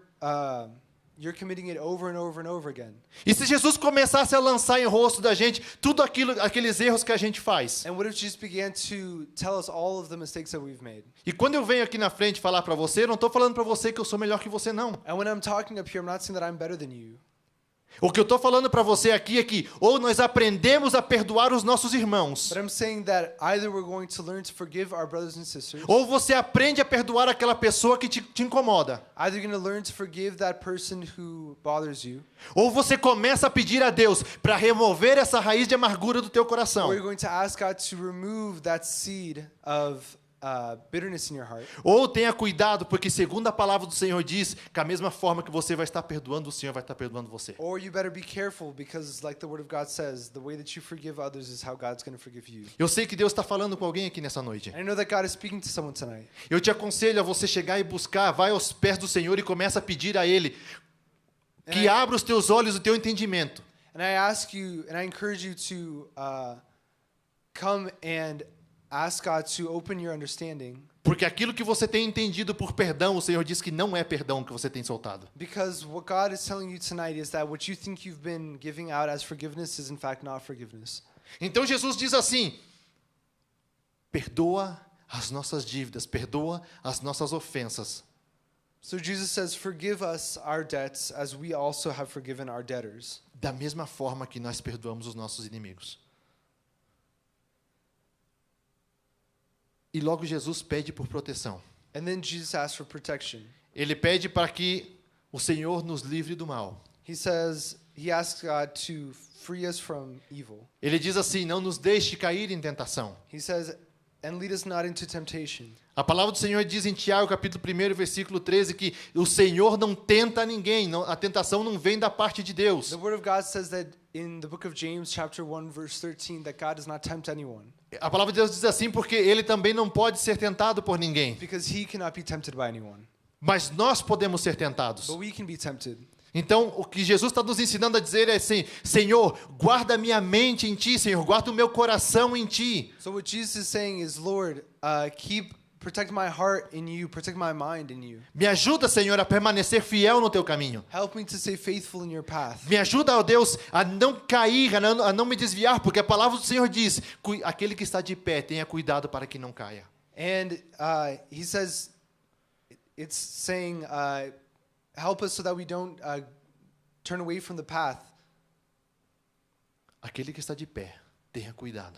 committing it over and over and over again. E se Jesus começasse a lançar em rosto da gente tudo aqueles erros que a gente faz? And what if Jesus began to tell us all of the mistakes that we've made? E quando eu venho aqui na frente falar para você, eu não estou falando para você que eu sou melhor que você, não. And when I'm talking up here, I'm not saying that I'm better than you. O que eu estou falando para você aqui é que ou nós aprendemos a perdoar os nossos irmãos, But I'm saying that either we're going to learn to forgive our brothers and sisters, ou você aprende a perdoar aquela pessoa que te incomoda, either you're going to learn to forgive that person who bothers you, ou você começa a pedir a Deus para remover essa raiz de amargura do teu coração. or you're going to ask God to remove that seed of bitterness in your heart. Ou tenha cuidado, porque segundo a palavra do Senhor diz, que a mesma forma que você vai estar perdoando, o Senhor vai estar perdoando você. Or you better be careful because like the word of God says, the way that you forgive others is how God's going to forgive you. Eu sei que Deus está falando com alguém aqui nessa noite. And I know that God is speaking to someone tonight. Eu te aconselho a você chegar e buscar, vai aos pés do Senhor e começa a pedir a Ele que abra os teus olhos, o teu entendimento. And I ask you, and I encourage you to come and ask God to open your understanding. Porque aquilo que você tem entendido por perdão, o Senhor diz que não é perdão que você tem soltado. Because what God is telling you tonight is that what you think you've been giving out as forgiveness is in fact not forgiveness. Então Jesus diz assim, perdoa as nossas dívidas, perdoa as nossas ofensas. So Jesus says, forgive us our debts as we also have forgiven our debtors. Da mesma forma que nós perdoamos os nossos inimigos. E logo Jesus pede por proteção. And then Jesus asks for protection. Ele pede para que o Senhor nos livre do mal. He asks God to free us from evil. Ele diz assim: não nos deixe cair em tentação. He says, and lead us not into temptation. A palavra do Senhor diz em Tiago, capítulo 1, versículo 13, que o Senhor não tenta ninguém, a tentação não vem da parte de Deus. The Word of God says that in the book of James, chapter 1, verse 13, that God does not tempt anyone, A palavra de Deus diz assim porque ele também não pode ser tentado por ninguém. because he cannot be tempted by anyone. Mas nós podemos ser tentados. But we can be tempted. Então, o que Jesus está nos ensinando a dizer é assim: Senhor, guarda minha mente em Ti, Senhor, guarda o meu coração em Ti. So what Jesus is saying is, Lord, protect my heart in you, protect my mind in you. Me ajuda, Senhor, a permanecer fiel no Teu caminho. Help me to stay faithful in your path. Me ajuda, ó Deus, a não cair, a não me desviar, porque a palavra do Senhor diz: aquele que está de pé, tenha cuidado para que não caia. And he says, it's saying, help us so that we don't turn away from the path. Aquele que está de pé, tenha cuidado.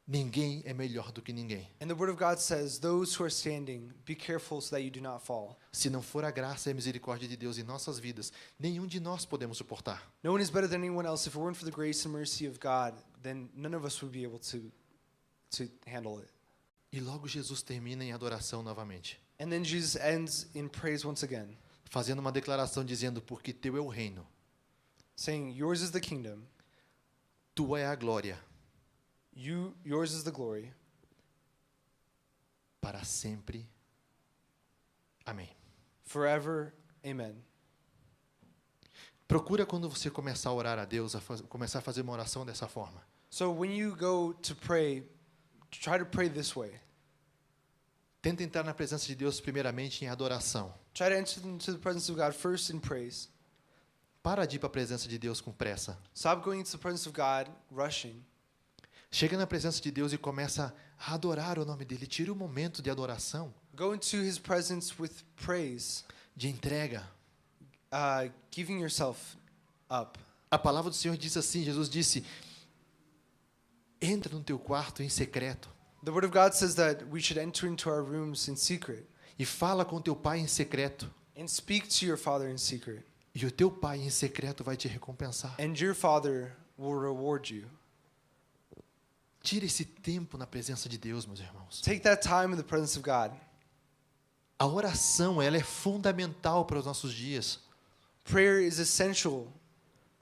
Ninguém é melhor do que ninguém. And the Word of God says, those who are standing, be careful so that you do not fall. Se não for a graça e a misericórdia de Deus em nossas vidas, nenhum de nós podemos suportar. No one is better than anyone else. If it weren't for the grace and mercy of God, then none of us would be able to handle it. E logo Jesus termina em adoração novamente, And then Jesus ends in praise once again, fazendo uma declaração dizendo: porque teu é o reino, saying, yours is the kingdom, tua é a glória, yours is the glory, para sempre. Amém. forever, amen. Procura, quando você começar a orar a Deus, começar a fazer uma oração dessa forma. So when you go to pray, try to pray this way. Tenta entrar na presença de Deus primeiramente em adoração. Try to enter into the presence of God first in praise. Para de ir para a presença de Deus com pressa. Stop going into the presence of God rushing. Chega na presença de Deus e começa a adorar o nome dEle. Tira um momento de adoração, Go into His presence with praise, de entrega. giving yourself up. A palavra do Senhor diz assim, Jesus disse: entra no teu quarto em secreto The Word of God says that we should enter into our rooms in secret e fala com teu pai em secreto. and speak to your Father in secret. E o teu pai em secreto vai te recompensar. And your Father will reward you. Tira esse tempo na presença de Deus, meus irmãos. Take that time in the presence of God. A oração, ela é fundamental para os nossos dias. Prayer is essential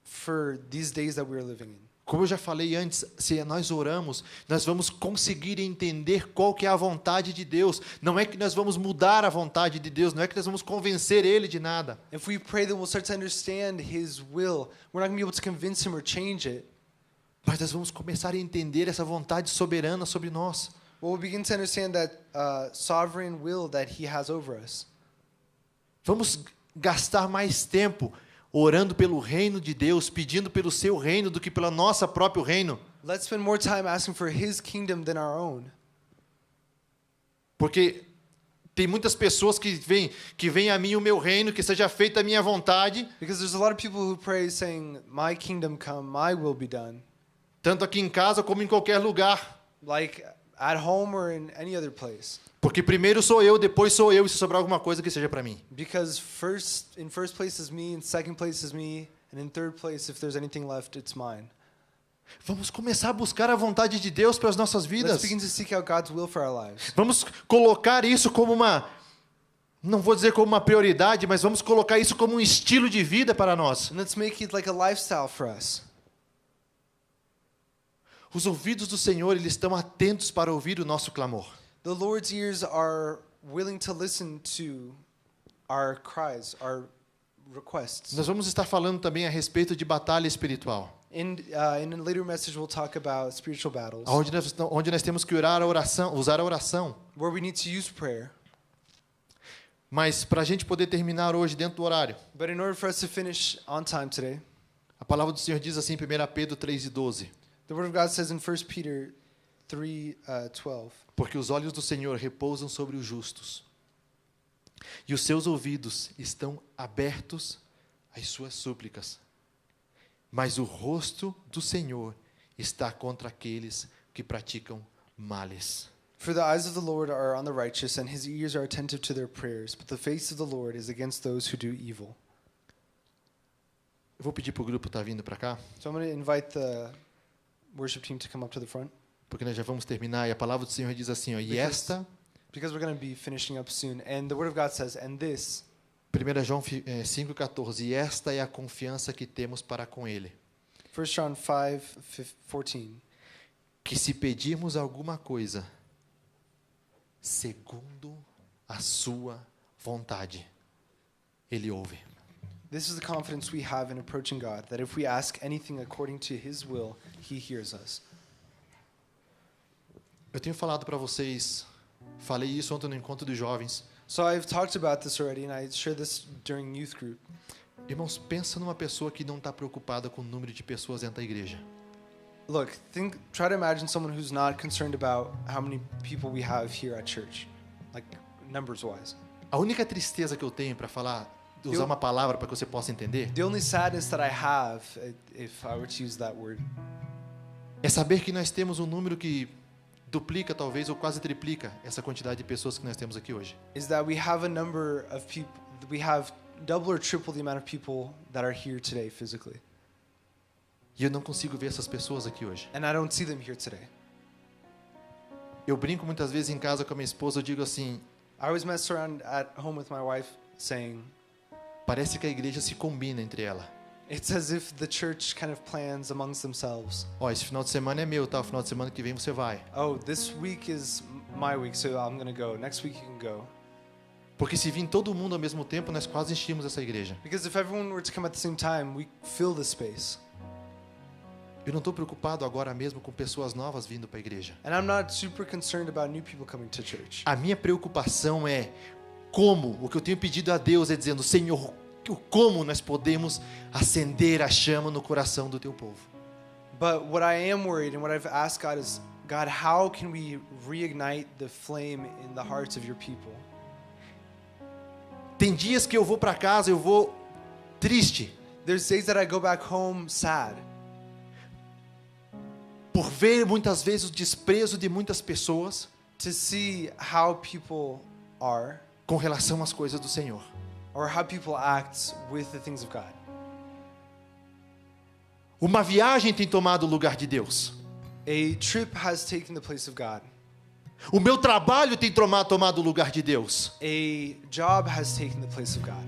for these days that we are living in. Como eu já falei antes, se nós oramos, nós vamos conseguir entender qual que é a vontade de Deus. Não é que nós vamos mudar a vontade de Deus, não é que nós vamos convencer Ele de nada. If we pray, then we'll start to understand His will. We're not going to be able to convince Him or change it. Mas nós vamos começar a entender essa vontade soberana sobre nós. But we'll begin to understand that sovereign will that He has over us. Vamos gastar mais tempo orando pelo reino de Deus, pedindo pelo seu reino do que pelo nosso próprio reino. Let's spend more time asking for His kingdom than our own. Porque tem muitas pessoas que vêm a mim o meu reino, que seja feita a minha vontade. Because there's a lot of people who pray saying, my kingdom come, my will be done. Tanto aqui em casa como em qualquer lugar. Like at home or in any other place. Porque primeiro sou eu, depois sou eu, e se sobrar alguma coisa que seja para mim. Because in first place is me, in second place is me, and in third place, if there's anything left, it's mine. Vamos começar a buscar a vontade de Deus para as nossas Let's vidas. begin to seek out God's will for our lives. Vamos colocar isso como não vou dizer como uma prioridade, mas vamos colocar isso como um estilo de vida para nós. And let's make it like a lifestyle for us. Os ouvidos do Senhor, eles estão atentos para ouvir o nosso clamor. The Lord's ears are willing to listen to our cries, our requests. Nós vamos estar falando também a respeito de batalha espiritual, In a later message, we'll talk about spiritual battles, onde nós temos que usar a oração. where we need to use prayer. Mas para a gente poder terminar hoje dentro do horário, But in order for us to finish on time today, a palavra do Senhor diz assim em 1 Pedro 3:12. the Word of God says in 1 Peter 3:12, Porque os olhos do Senhor repousam sobre os justos, e os seus ouvidos estão abertos às suas súplicas. Mas o rosto do Senhor está contra aqueles que praticam males. For the eyes of the Lord are on the righteous, and His ears are attentive to their prayers, but the face of the Lord is against those who do evil. Eu vou pedir para o grupo estar vindo para cá, So I'm going to invite the worship team to come up to the front porque nós já vamos terminar. E a palavra do Senhor diz assim, ó, e Because- esta, because we're going to be finishing up soon. And the Word of God says, and this, 1 João 5,14, e esta é a confiança que temos para com Ele, 1 John 5:14, que se pedirmos alguma coisa, segundo a sua vontade, Ele ouve. this is the confidence we have in approaching God, that if we ask anything according to His will, He hears us. Eu tenho falado para vocês, falei isso ontem no encontro dos jovens. So I've talked about this already, and I shared this during youth group. Irmãos, pensa numa pessoa que não está preocupada com o número de pessoas dentro da igreja. Look, try to imagine someone who's not concerned about how many people we have here at church, like numbers-wise. A única tristeza que eu tenho para falar, usar uma palavra para que você possa entender, The only sadness that I have, if I were to use that word, é saber que nós temos um número que duplica, talvez, ou quase triplica essa quantidade de pessoas que nós temos aqui hoje. is that we have a number of people, we have double or triple the amount of people that are here today physically. E eu não consigo ver essas pessoas aqui hoje. And I don't see them here today. Eu brinco muitas vezes em casa com a minha esposa, eu digo assim, I always mess around at home with my wife saying, parece que a igreja se combina entre ela. it's as if the church kind of plans amongst themselves. Ó, esse final de semana é meu, tá? O final de semana que vem você vai. Oh, this week is my week, so I'm going to go. Next week you can go. Porque se vir todo mundo ao mesmo tempo, nós quase enchemos essa igreja. Because if everyone were to come at the same time, we fill the space. Eu não estou preocupado agora mesmo com pessoas novas vindo para a igreja. And I'm not super concerned about new people coming to church. A minha preocupação é como, o que eu tenho pedido a Deus é dizendo, Senhor, como nós podemos acender a chama no coração do teu povo. But what I am worried and what I've asked God is, God, how can we reignite the flame in the hearts of your people? Tem dias que eu vou para casa, eu vou triste, There's days that I go back home sad por ver muitas vezes o desprezo de muitas pessoas to see how people are com relação às coisas do Senhor. or how people act with the things of God. Uma viagem tem tomado o lugar de Deus. A trip has taken the place of God. O meu trabalho tem tomado o lugar de Deus. A job has taken the place of God.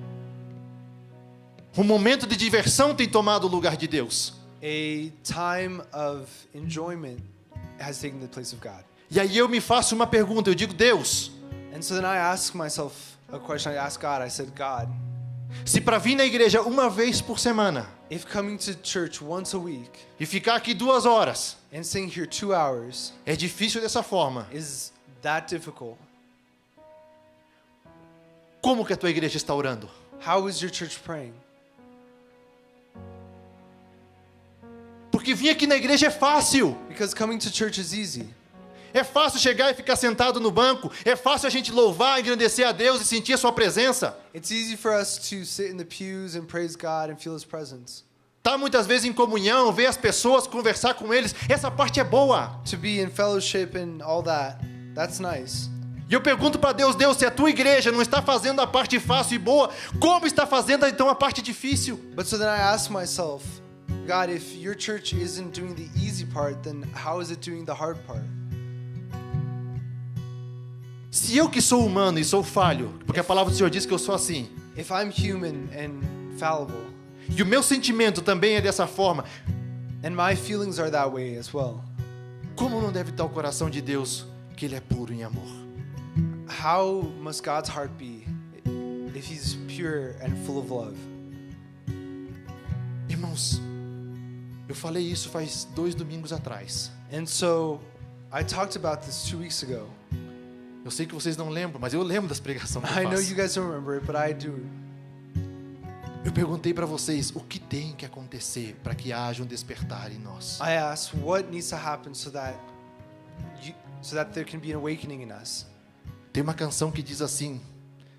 Um momento de diversão tem tomado o lugar de Deus. A time of enjoyment has taken the place of God. E aí eu me faço uma pergunta, eu digo, Deus, And so then I ask myself a question. I asked God, I said, God, se para vir na igreja uma vez por semana if coming to church once a week e ficar aqui 2 horas and staying here 2 hours é difícil dessa forma, is that difficult, como que a tua igreja está orando? how is your church praying? Porque vir aqui na igreja é fácil. Because coming to church is easy. É fácil chegar e ficar sentado no banco. É fácil a gente louvar, engrandecer a Deus e sentir a sua presença. It's easy for us to sit in the pews and praise God and feel His presence. Tá muitas vezes em comunhão, ver as pessoas, conversar com eles. Essa parte é boa. To be in fellowship and all that, that's nice. E eu pergunto para Deus, Deus, se a tua igreja não está fazendo a parte fácil e boa, como está fazendo então a parte difícil? But so then I ask myself, God, if your church isn't doing the easy part, then how is it doing the hard part? Se eu que sou humano e sou falho, porque a palavra do Senhor diz que eu sou assim, If I'm human and fallible, e o meu sentimento também é dessa forma, and my feelings are that way as well, como não deve estar o coração de Deus, que Ele é puro em amor? how must God's heart be if He's pure and full of love? Irmãos, eu falei isso faz 2 domingos atrás. And so I talked about this 2 weeks ago. Eu sei que vocês não lembram, mas eu lembro das pregações que I eu know faço. you guys don't remember it, but I do. Eu perguntei para vocês o que tem que acontecer para que haja um despertar em nós. I asked what needs to happen so that there can be an awakening in us. Tem uma canção que diz assim: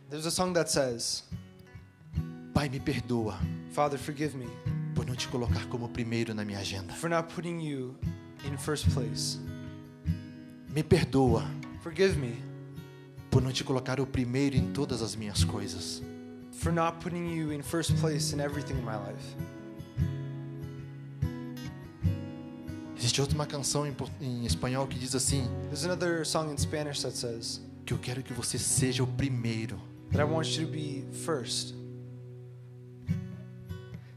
There's a song that says, Pai, me perdoa Father, forgive me por não te colocar como primeiro na minha agenda. for not putting you in first place. Me perdoa Forgive me por não te colocar o primeiro em todas as minhas coisas. for not putting you in first place in everything in my life. Existe outra uma canção em espanhol que diz assim, There's another song in Spanish that says que eu quero que você seja o primeiro. that I want you to be first.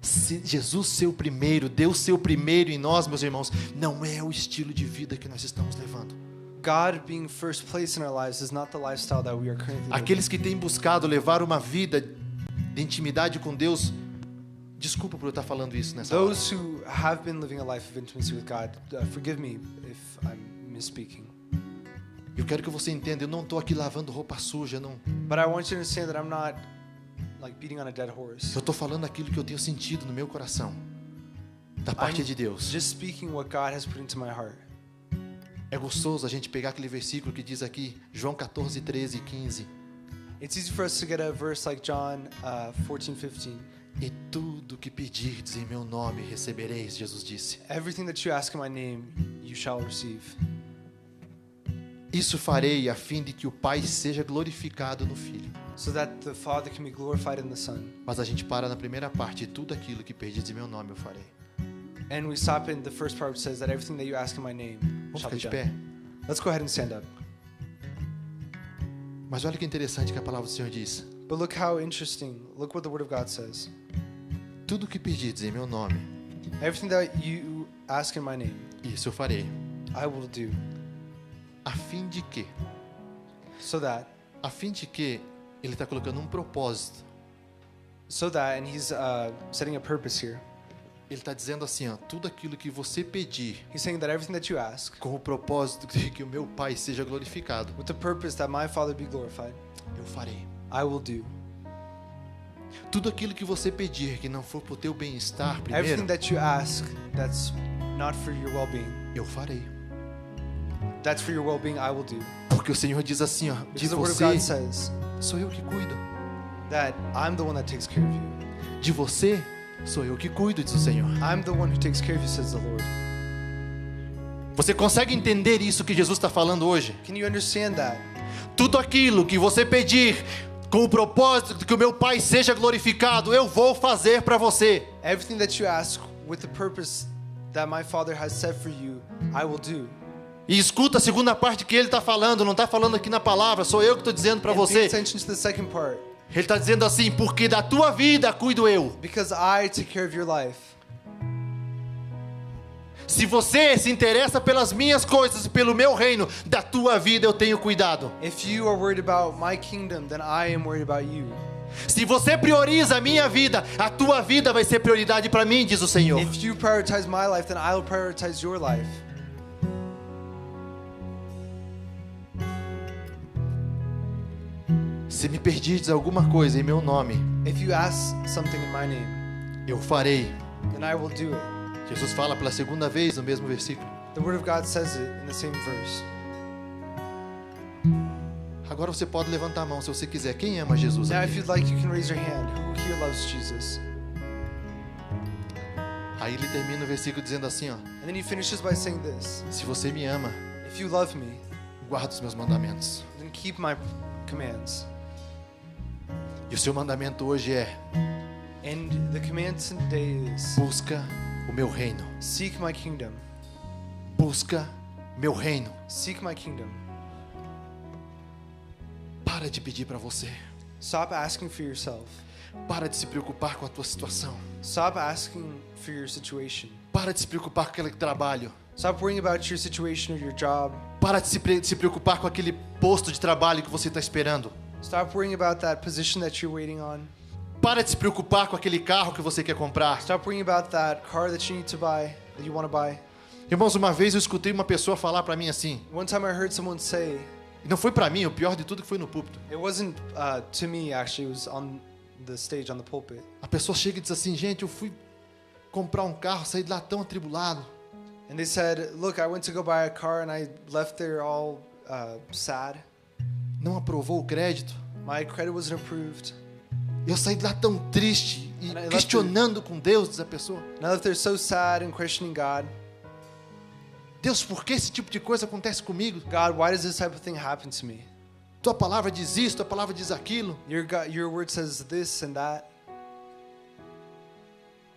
Se Jesus ser o primeiro, Deus ser o primeiro em nós, meus irmãos, não é o estilo de vida que nós estamos levando. God being first place in our lives is not the lifestyle that we are currently living. Aqueles que têm buscado levar uma vida de intimidade com Deus, desculpa por eu estar falando isso nessa hora. Those who have been living a life of intimacy with God, forgive me if I'm misspeaking. Eu quero que você entenda, eu não estou aqui lavando roupa suja, não. But I want you to understand that I'm not like beating on a dead horse. Eu estou falando aquilo que eu tenho sentido no meu coração, da parte de Deus. Just speaking what God has put into my heart. É gostoso a gente pegar aquele versículo que diz aqui, João 14, 13 e 15. It's easy for us to get a verse like John 14:15. E tudo que pedirdes em meu nome recebereis, Jesus disse. Everything that you ask in my name, you shall receive. Isso farei a fim de que o Pai seja glorificado no Filho. So that the Father can be glorified in the Son. Mas a gente para na primeira parte, tudo aquilo que pedirdes em meu nome eu farei. And we stop in the first part which says that everything that you ask in my name Vamos shall ficar be de done. pé? Let's go ahead and stand up. Mas olha que interessante que a palavra do Senhor diz. But look how interesting. Look what the Word of God says. Tudo que pedirdes em meu nome, Everything that you ask in my name, isso eu farei. I will do. A fim de que? So that, Ele está colocando um propósito. and he's setting a purpose here. Ele está dizendo assim, ó, tudo aquilo que você pedir, He's saying that everything that you ask, com o propósito de que o meu Pai seja glorificado, with the purpose that my Father be glorified, eu farei. I will do. Tudo aquilo que você pedir que não for para o teu bem-estar primeiro, Everything that you ask that's not for your well-being, eu farei. that's for your well-being, I will do. Porque o Senhor diz assim, ó, de Because the Word of você God says sou eu que cuido. that I'm the one that takes care of you. De você sou eu que cuido, diz o Senhor. I'm the one who takes care of you, says the Lord. Você consegue entender isso que Jesus está falando hoje? Can you understand that? Tudo aquilo que você pedir com o propósito de que o meu Pai seja glorificado, eu vou fazer para você. Everything that you ask with the purpose that my Father has set for you, I will do. E escuta a segunda parte que ele está falando, não está falando aqui na palavra, sou eu que estou dizendo para And pay você. attention to the second part. Ele está dizendo assim, porque da tua vida cuido eu. Because I take care of your life. Se você se interessa pelas minhas coisas, pelo meu reino, da tua vida eu tenho cuidado. If you are worried about my kingdom, then I am worried about you. Se você prioriza a minha vida, a tua vida vai ser prioridade para mim, diz o Senhor. If you prioritize my life, then I will prioritize your life. Se me pedirdes alguma coisa em meu nome, If you ask something in my name, eu farei. then I will do it. Jesus fala pela segunda vez no mesmo versículo. The Word of God says it in the same verse. Agora você pode levantar a mão se você quiser. Quem ama Jesus Now, if aqui? you'd like, you can raise your hand. Who here loves Jesus? Aí ele termina o versículo dizendo assim, ó: And then he finishes by saying this. se você me ama, If you love me, guarda os meus mandamentos. then keep my commands. E o seu mandamento hoje é: And the command today is, busca o meu reino. seek my kingdom. Busca meu reino. Seek my kingdom. Para de pedir para você. Stop asking for yourself. Para de se preocupar com a tua situação. Stop asking for your situation. Para de se preocupar com aquele trabalho. Stop worrying about your situation or your job. Para de se preocupar com aquele posto de trabalho que você está esperando. Stop worrying about that position that you're waiting on. Para de se preocupar com aquele carro que você quer comprar. Stop worrying about that car that you need to buy, that you want to buy. Irmãos, uma vez eu escutei uma pessoa falar para mim assim, One time I heard someone say, e não foi para mim, o pior de tudo que foi no púlpito. it wasn't to me actually, it was on the stage, on the pulpit. A pessoa chega e diz assim, gente, eu fui comprar um carro, saí de lá tão atribulado. And they said, look, I went to go buy a car and I left there all sad. Não aprovou o crédito. My credit wasn't approved. Eu saí de lá tão triste e And I left questionando com Deus, diz a pessoa. And I left there so sad and questioning God. Deus, por que esse tipo de coisa acontece comigo? God, why does this type of thing happen to me? Tua palavra diz isso, tua palavra diz aquilo. Your word says this and that.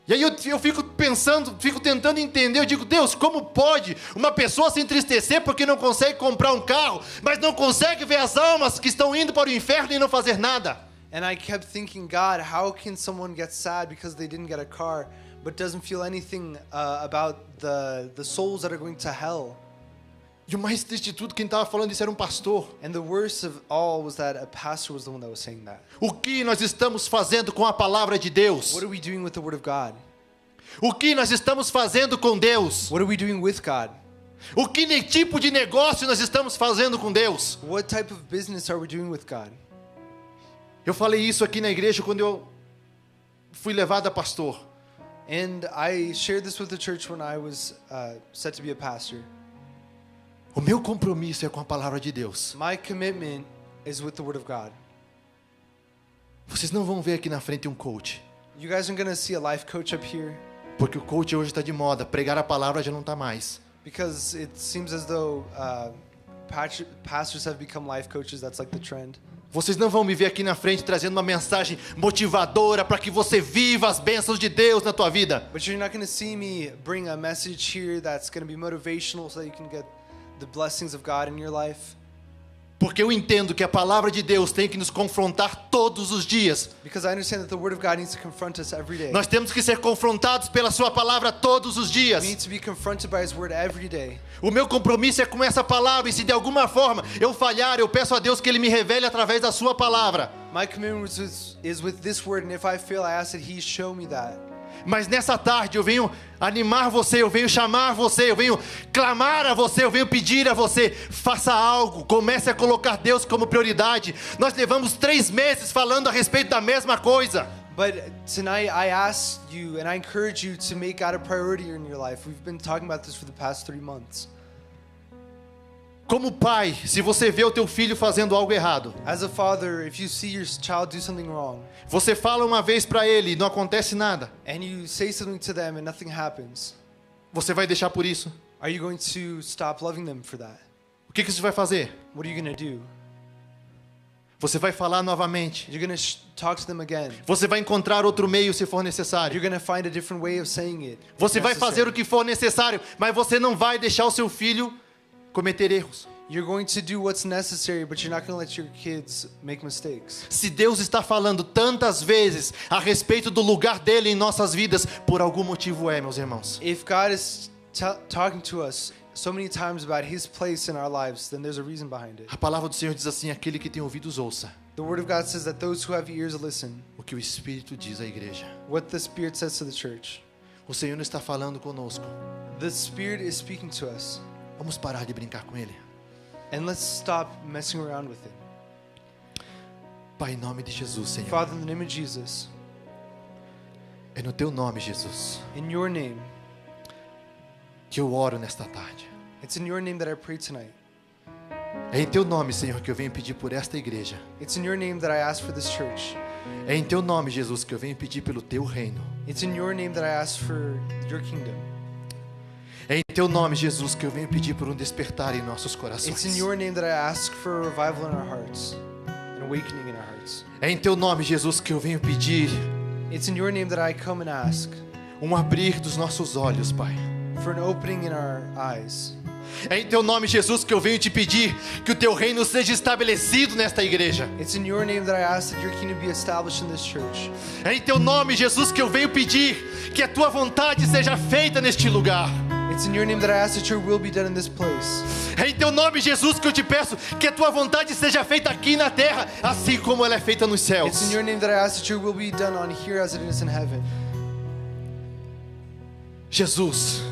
E aí eu fico pensando, fico tentando entender, eu digo, Deus, como pode uma pessoa se entristecer porque não consegue comprar um carro, mas não consegue ver as almas que estão indo para o inferno e não fazer nada? And I kept thinking, God, how can someone get sad because they didn't get a car, but doesn't feel anything about the souls that are going to hell? E o mais triste de tudo, quem estava falando isso era um pastor. And the worst of all was that a pastor was the one that was saying that. O que nós estamos fazendo com a palavra de Deus? What are we doing with the Word of God? O que nós estamos fazendo com Deus? What are we doing with God? O que tipo de negócio nós estamos fazendo com Deus? What type of business are we doing with God? Eu falei isso aqui na igreja quando eu fui levado a pastor. And I shared this with the church when I was set to be a pastor. O meu compromisso é com a palavra de Deus. My commitment is with the Word of God. Vocês não vão ver aqui na frente um coach, You guys aren't going to see a life coach up here porque o coach hoje está de moda. Pregar a palavra já não está mais. because it seems as though pastors have become life coaches. That's like the trend. Vocês não vão me ver aqui na frente trazendo uma mensagem motivadora para que você viva as bênçãos de Deus na tua vida. But you're not going to see me bring a message here that's going to be motivational so that you can get the blessings of God in your life. Porque eu entendo que a palavra de Deus tem que nos confrontar todos os dias. Because I understand that the Word of God needs to confront us every day. Nós temos que ser confrontados pela sua palavra todos os We dias. need to be confronted by His Word every day. O meu compromisso é com essa palavra, e se de alguma forma eu falhar, eu peço a Deus que Ele me revele através da sua palavra. My commitment is with this Word, and if I fail, I ask that He show me that. Mas nessa tarde eu venho animar você, eu venho chamar você, eu venho clamar a você, eu venho pedir a você, faça algo, comece a colocar Deus como prioridade. Nós levamos 3 meses falando a respeito da mesma coisa. But tonight I ask you and I encourage you to make God a priority in your life. We've been talking about this for the past 3 months. Como pai, se você vê o teu filho fazendo algo errado, As a father, if you see your child do something wrong você fala uma vez para ele e não acontece nada, and you say something to them and nothing happens, você vai deixar por isso? are you going to stop loving them for that? O que você vai fazer? What are you going to do? Você vai falar novamente. You're going to talk to them again. Você vai encontrar outro meio se for necessário. You're going to find a different way of saying it. Você vai fazer o que for necessário, mas você não vai deixar o seu filho cometer erros. You're going to do what's necessary, but you're not going to let your kids make mistakes. Se Deus está falando tantas vezes a respeito do lugar dele em nossas vidas, por algum motivo é, meus irmãos. If God is talking to us so many times about His place in our lives, then there's a reason behind it. A palavra do Senhor diz assim: aquele que tem ouvidos ouça The Word of God says that those who have ears listen. o que o Espírito diz à igreja. What the Spirit says to the church. O Senhor está falando conosco. The Spirit is speaking to us. Vamos parar de brincar com ele. And let's stop messing around with it. Pai, em nome de Jesus, Senhor. Father, in the name of Jesus, É no teu nome, Jesus, in your name, que eu oro nesta tarde. it's in your name that I pray tonight. É em teu nome, Senhor, que eu venho pedir por esta igreja. It's in your name that I ask for this church. É em teu nome, Jesus, que eu venho pedir pelo teu reino. It's in your name that I ask for your kingdom. É em teu nome, Jesus, que eu venho pedir por um despertar em nossos corações. It's in your name that I ask for a revival in our hearts, an awakening in our hearts. É em teu nome, Jesus, que eu venho pedir It's in your name that I come and ask abrir dos nossos olhos, Pai. for an opening in our eyes. É em teu nome, Jesus, que eu venho te pedir que o teu reino seja estabelecido nesta igreja. It's in your name that I ask that your kingdom be established in this church. É em teu nome, Jesus, que eu venho pedir que a tua vontade seja feita neste lugar. It's in your name that I ask that your will be done in this place. É em teu nome, Jesus, que eu te peço que a tua vontade seja feita aqui na terra, assim como ela é feita nos It's céus. in your name that I ask that your will be done on here as it is in heaven. Jesus,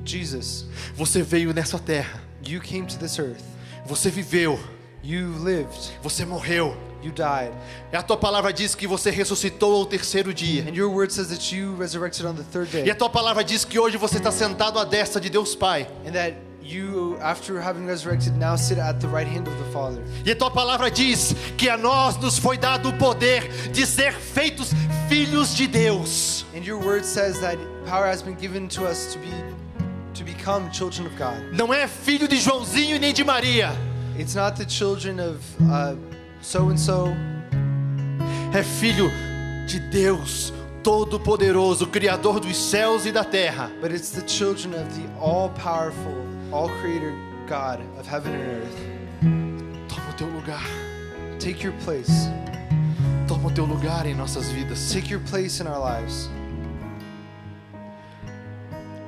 Jesus, você veio nessa terra, you came to this earth. você viveu, You lived. você morreu. You died. E a tua palavra diz que você ressuscitou ao terceiro dia. And your word says that you resurrected on the third E day. a tua palavra diz que hoje você está sentado à destra de Deus Pai. And that you, after having resurrected, now sit at the right hand of the Father. E a tua palavra diz que a nós nos foi dado o poder de ser feitos filhos de Deus. And your word says that power has been given to us to become children of God. Não é filho de Joãozinho e nem de Maria. It's not the children of so and so. É filho de Deus Todo-Poderoso, Criador dos céus e da terra. but it's the children of the all-powerful, all-creator God of heaven and earth. Toma o teu lugar. Take your place. Toma o teu lugar em nossas vidas. Take your place in our lives.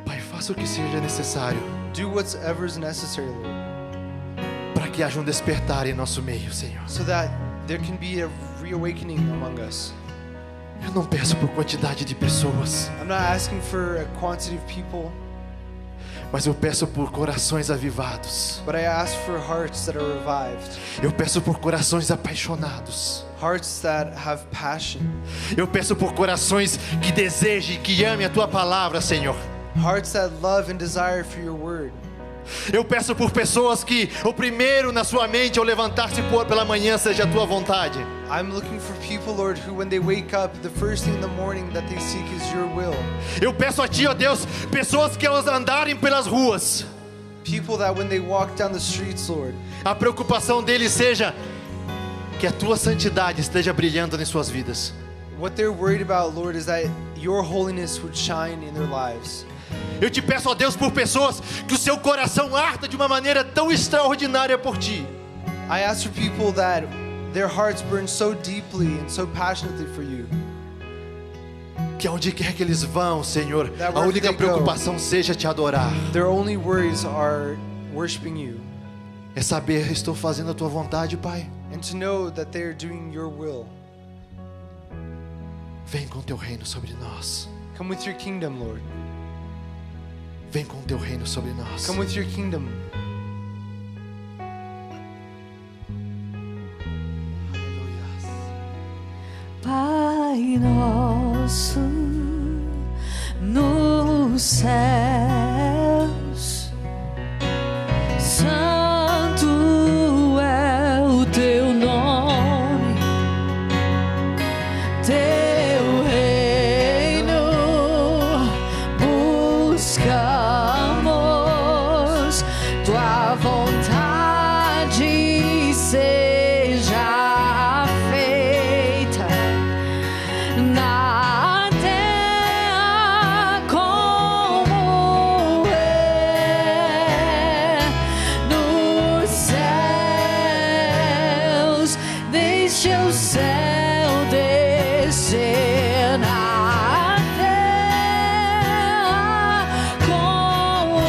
Pai, faça o que seja necessário Do whatever is necessary, Lord, para que haja um despertar em nosso meio, Senhor. so that there can be a reawakening among us. Eu não peço por quantidade de pessoas, I'm not asking for a quantity of people, mas eu peço por corações avivados. but I ask for hearts that are revived, Eu peço por corações apaixonados. hearts that have passion, Eu peço por corações que desejem, que amem a Tua palavra, Senhor. hearts that love and desire for your word. Eu peço por pessoas que o primeiro na sua mente ao levantar-se pela manhã seja a Tua vontade. I'm looking for people, Lord, who when they wake up, the first thing in the morning that they seek is your will. Eu peço a Ti, ó Deus, pessoas que ao andarem pelas ruas, People that when they walk down the streets, Lord, a preocupação deles seja que a Tua santidade esteja brilhando em suas vidas. what they're worried about, Lord, is that your holiness would shine in their lives. Eu te peço, ó Deus, por pessoas que o seu coração arda de uma maneira tão extraordinária por Ti, I ask for people that their hearts burn so deeply and so passionately for you, que aonde quer que eles vão, Senhor, That a wherever única they go, preocupação seja Te adorar. their only worries are worshiping you, É saber, estou fazendo a Tua vontade, Pai. and to know that they are doing your will. Vem com Teu reino sobre nós. Come with your kingdom, Lord. Vem com Teu reino sobre nós. Come with your kingdom. Pai nosso nos céus, santo é o Teu nome, Teu reino buscamos, Tua vontade seja feita na terra como é nos céus. Deixa o céu descer na terra como é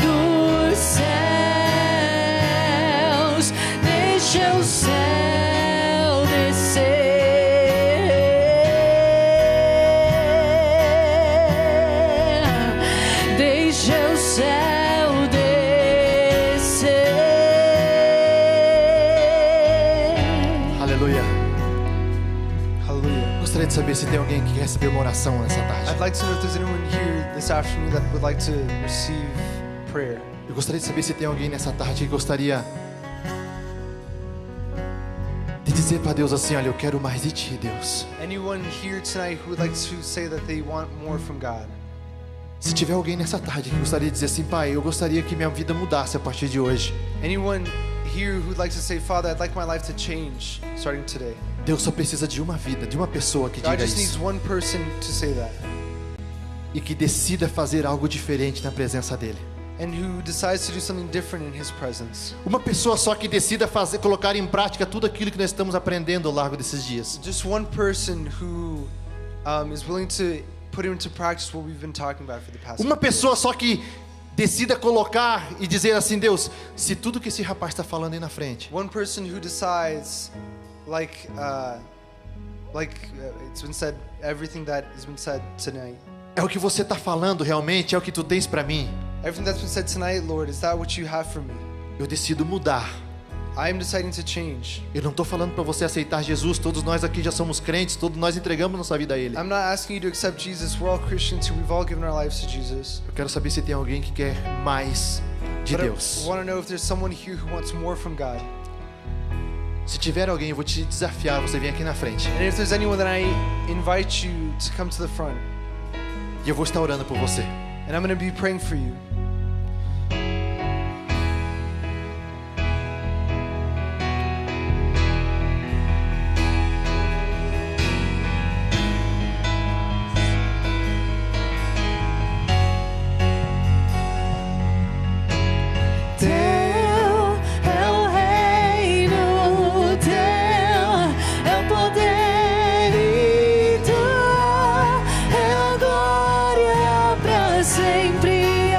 nos céus. Deixa o céu descer. Deixa o céu descer. Aleluia. Hallelujah. Gostaria de saber se tem alguém que quer receber uma oração nessa tarde. I'd like to know if there's anyone here this afternoon that would like to receive prayer. Eu gostaria de saber se tem alguém nessa tarde que gostaria de dizer para Deus assim: olha, eu quero mais de Ti, Deus. Anyone here tonight who would like to say that they want more from God? Se tiver alguém nessa tarde que gostaria de dizer assim: Pai, eu gostaria que minha vida mudasse a partir de hoje. Anyone here who would like to say, Father, I'd like my life to change starting today? Deus só precisa de uma vida, de uma pessoa que God diga just needs isso one person to say that, e que decida fazer algo diferente na presença dEle. and who decides to do something different in His presence. Uma pessoa só que decida fazer, colocar em prática tudo aquilo que nós estamos aprendendo ao largo desses dias. Just one person who is willing to put into practice what we've been talking about for the past. Uma pessoa só que decida colocar e dizer assim: Deus, se tudo que esse rapaz está falando aí na frente One person who decides, it's been said, everything that has been said tonight. é o que você está falando realmente, é o que tu tens para mim, Everything that's been said tonight, Lord, is that what you have for me? eu decido mudar. I am deciding to change. Eu não estou falando para você aceitar Jesus. Todos nós aqui já somos crentes, todos nós entregamos nossa vida a Ele. I'm not asking you to accept Jesus. We're all Christians who we've all given our lives to Jesus. Eu quero saber se tem alguém que quer mais de But Deus. I want to know if there's someone here who wants more from God. Se tiver alguém, eu vou te desafiar, você vem aqui na frente. And if there's anyone, then I invite you to come to the front. E eu vou estar orando por você. And I'm going to be praying for you. sempre.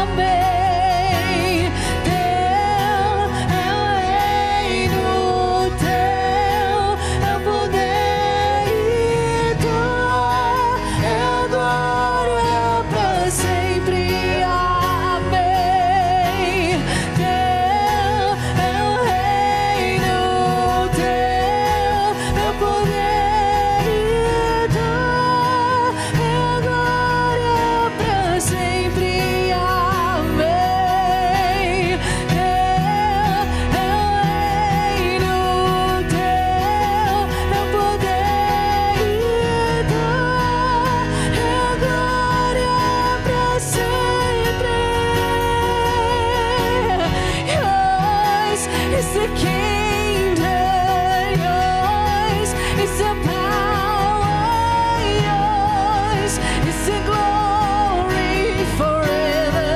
Amém. Teu é o reino, teu é o poder e tua é a glória para sempre. Amém. Teu é o reino, teu é o poder e tua é a glória para sempre. Amém. Teu é o reino, teu é o poder e tua é a glória para sempre. Yours is the kingdom, yours is the power, yours is the glory forever.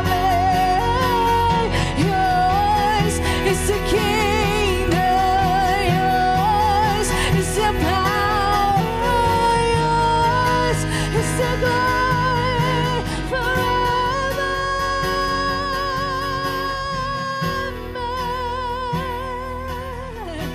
Amen. Yours is the kingdom, yours is the power, yours is the glory forever. Amen.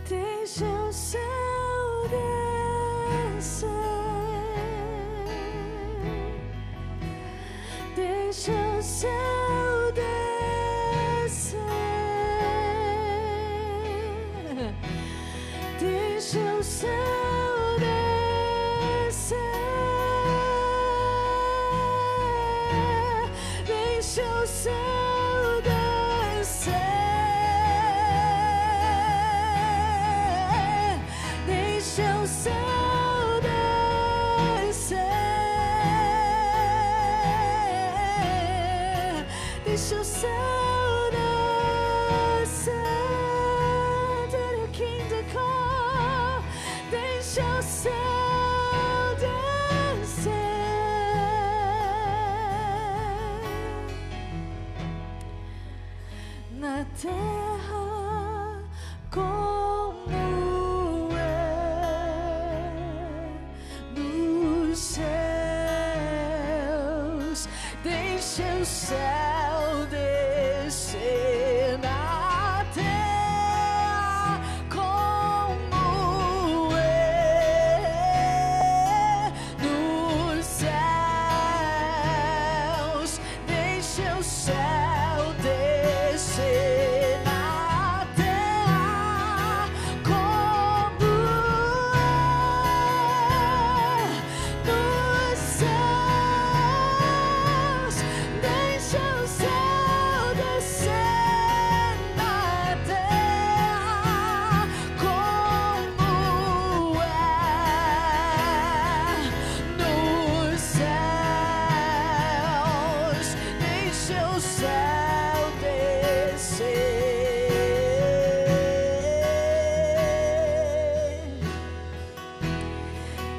Deixa o céu descer, deixa o céu descer, deixa o céu descer, deixa o céu descer. Deixa o céu descer, deixa o céu descer, to the kingdom come, deixa o céu descer na terra como nos céus. Deixa o céu descer na terra como é nos céus. Deixa o céu descer na terra como nos céus. Deixa o céu descer na terra como é nos céus. Deixa o céu descer.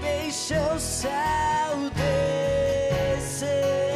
Deixa o céu descer.